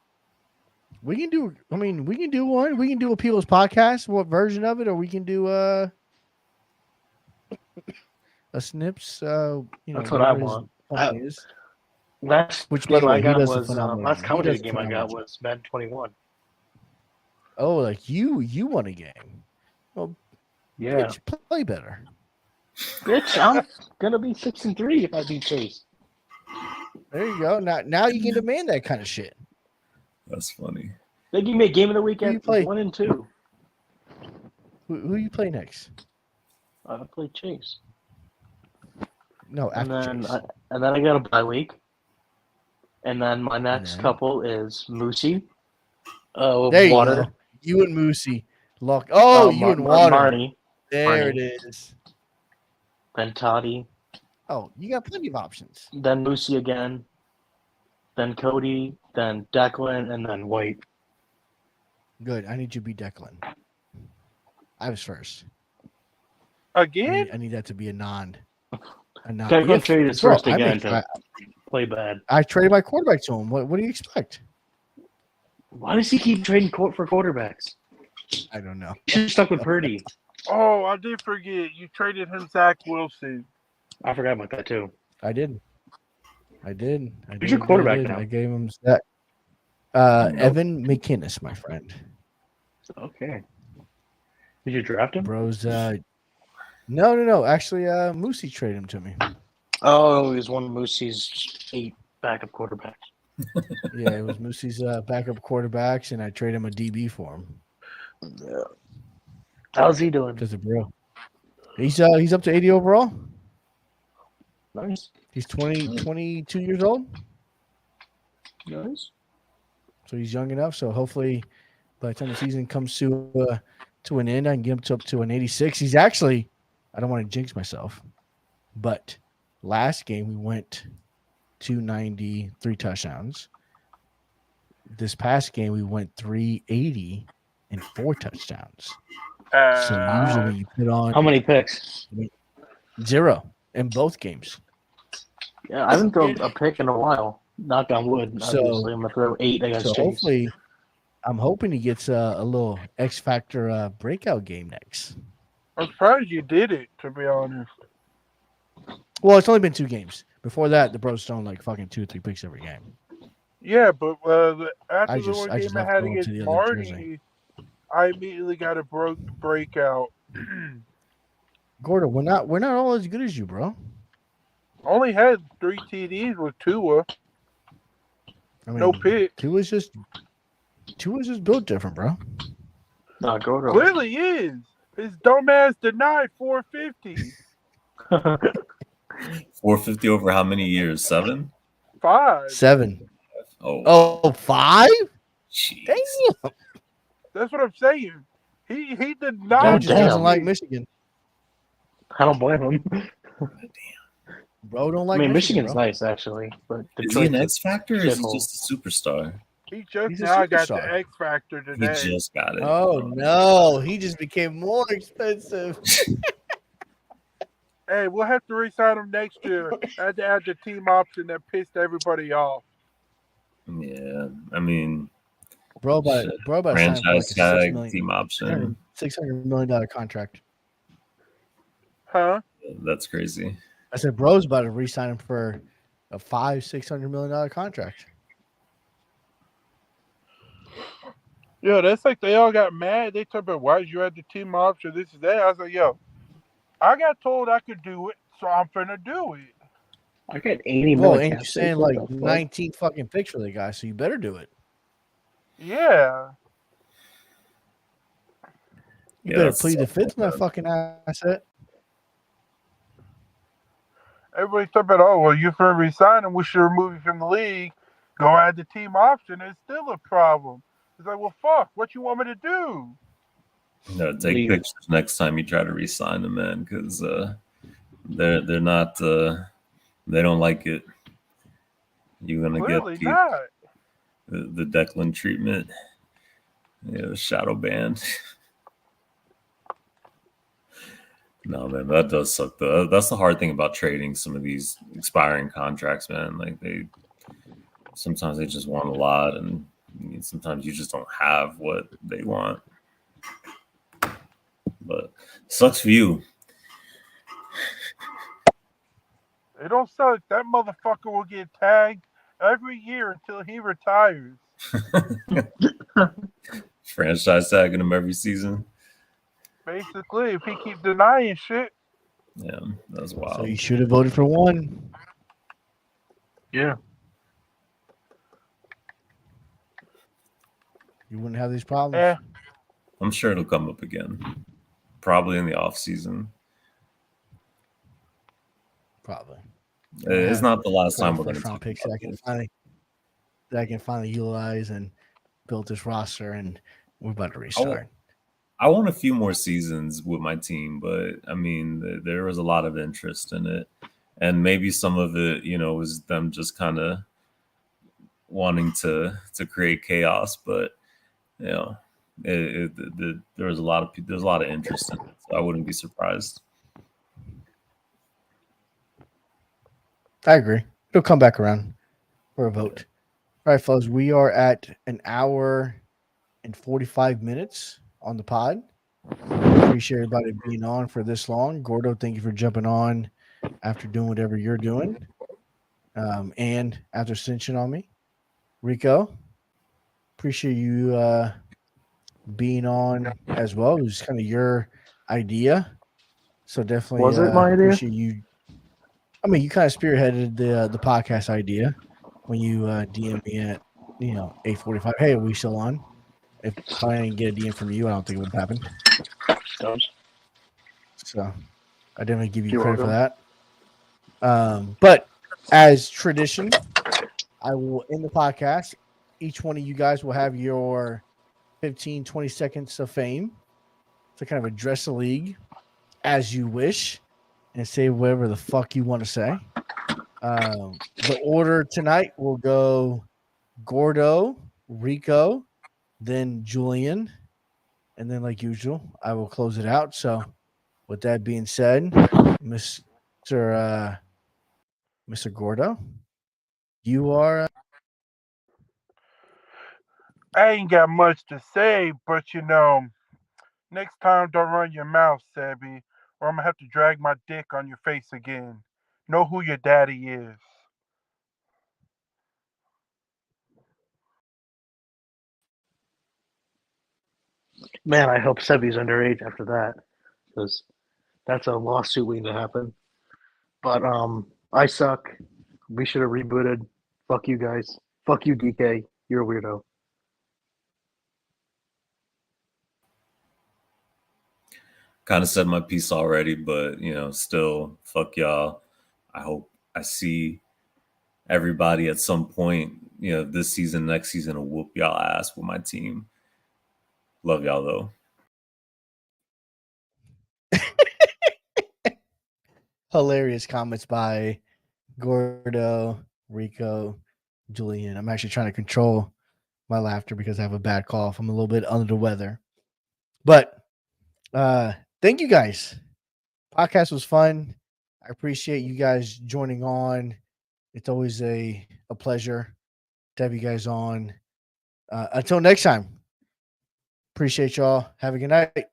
We can do. I mean, we can do one. We can do a People's Podcast. What version of it? Or we can do a Snips. That's what I whatever his want. company is. Last Which, by game the way, I he got does a was phenomenal last job. He commentator does a game I phenomenal got job. was Madden 21. Oh, like you won a game. Well, Yeah, bitch, play better. bitch, I'm gonna be 6-3 if I beat Chase. There you go. Now you can demand that kind of shit. That's funny. They give me a game of the week Who you at play? 1 and 2. Who you play next? I play Chase, No, and after then Chase. and then I got a bye week, and then my next then? couple is Moosey, There you Water, go. You and Moosey. Lock. Oh, you and Water. Marnie, There Marnie. it is. then Toddy, Oh, you got plenty of options. then Moosey again, then Cody, then Declan, and then White. Good. I need you to be Declan. I was first. Again? I need that to be a non. Declan Yeah, traded his bro, first again to play bad. I traded my quarterback to him. What do you expect? Why does he keep trading for quarterbacks? I don't know. He should have stuck with Purdy. Oh, I did forget. You traded him Zach Wilson. I forgot about that too. I did. Who's your quarterback now? I gave him that. Evan McInnes, my friend. Okay. Did you draft him? Bros. No. Actually, Moosey traded him to me. Oh, he was one of Moosey's 8 backup quarterbacks. Yeah, it was Moosey's backup quarterbacks, and I traded him a DB for him. Yeah. How's he doing? Because of bro. He's up to 80 overall. Nice. He's 22 years old. Nice. So he's young enough. So hopefully, by the time the season comes to an end, I can get him up to an 86. He's actually, I don't want to jinx myself, but last game we went 293 touchdowns. This past game we went 380 and 4 touchdowns. So usually when you put on How many picks? 0 in both games. Yeah, I haven't thrown a pick in a while. Knock on wood. So- Obviously, I'm gonna throw 8 against So Chase. hopefully, I'm hoping he gets a little X Factor breakout game next. I'm surprised you did it, to be honest. Well, it's only been 2 games. Before that, the Bros thrown like fucking 2 or 3 picks every game. Yeah, but after I the just- one I game just I love had going to against the other Marty, jersey. I immediately got a breakout. Gordo, we're not all as good as you, bro. Only had 3 TDs with Tua. I mean, No pick. Tua's just built different, bro. No, go to Clearly is. His dumbass denied 450. 450 over how many years? 7? 5. 7. Oh, 5? jeez. Damn. That's what I'm saying. He Bro denied. just damn. doesn't like Michigan. I don't blame him. Bro don't like I mean, Michigan, Michigan's bro. nice actually, but Is he an Detroit's X Factor or is he shithole. just a superstar? He just He's a now got the superstar. X Factor He today. just got it. Oh no, he just became more expensive. Hey, we'll have to re-sign him next year. I had to add the team option that pissed everybody off. Yeah, I mean, Bro, but signed for like a franchise tag, team $600 option. million contract. Huh? That's crazy. I said, bro's about to re-sign him for a $600 million contract. Yo, that's like they all got mad. They talk about why did you add the team option, this is that. I was like, yo, I got told I could do it, so I'm finna do it. I got 80 Well, million. and you're saying like 19 fucking picks for the guy, so you better do it. Yeah. You Yeah, better that's plead the something fifth, my that- fucking asset. Everybody's talking about, oh, well, you're finna resign him. We should remove you from the league. Go add the team option. It's still a problem. It's like, well, fuck, what you want me to do? No, take Leave. pictures next time you try to re-sign them, man, because they're not they don't like it. You're gonna Clearly get not. the Declan treatment. Yeah, the shadow band. No, man, that does suck. Though. That's the hard thing about trading some of these expiring contracts, man. Like sometimes they just want a lot, and sometimes you just don't have what they want. But sucks for you. It don't suck. That motherfucker will get tagged every year until he retires. Franchise tagging him every season. Basically, if he keep denying shit. Yeah, that's wild. So you should have voted for one. Yeah. You wouldn't have these problems. Eh, I'm sure it'll come up again. Probably in the off season. Probably. It's not the last time we're going to first round talk picks about that I can finally utilize and build this roster, and we're about to restart. I want a few more seasons with my team, but I mean, there was a lot of interest in it, and maybe some of it, was them just kind of wanting to create chaos. But there was a lot of interest in it, so I wouldn't be surprised. I agree. It'll come back around for a vote. All right, fellas, we are at an hour and 45 minutes on the pod. Appreciate everybody being on for this long. Gordo, thank you for jumping on after doing whatever you're doing, and after cinching on me. Rico, appreciate you being on as well. It was kind of your idea, so definitely Was it my idea? Appreciate you. I mean, you kind of spearheaded the podcast idea when you DM me at 8:45. Hey, are we still on? If I didn't get a DM from you, I don't think it would happen. So I definitely give you credit for that. But as tradition, I will end the podcast. Each one of you guys will have your 15, 20 seconds of fame to kind of address the league as you wish and say whatever the fuck you want to say. The order tonight will go Gordo, Rico, then Julian, and then like usual, I will close it out. So with that being said, Mr. Gordo, you are I ain't got much to say, but next time don't run your mouth, Sebby, or I'm gonna have to drag my dick on your face again. Know who your daddy is. Man, I hope Sebby's underage after that, because that's a lawsuit waiting to happen. But I suck. We should have rebooted. Fuck you guys. Fuck you, DK. You're a weirdo. Kind of said my piece already, but still, fuck y'all. I hope I see everybody at some point, this season, next season, will whoop y'all ass with my team. Love y'all though. hilarious comments by Gordo, Rico, Julian. I'm actually trying to control my laughter because I have a bad cough. I'm a little bit under the weather. But thank you guys. Podcast was fun. I appreciate you guys joining on. It's always a pleasure to have you guys on. Until next time. Appreciate y'all. Have a good night.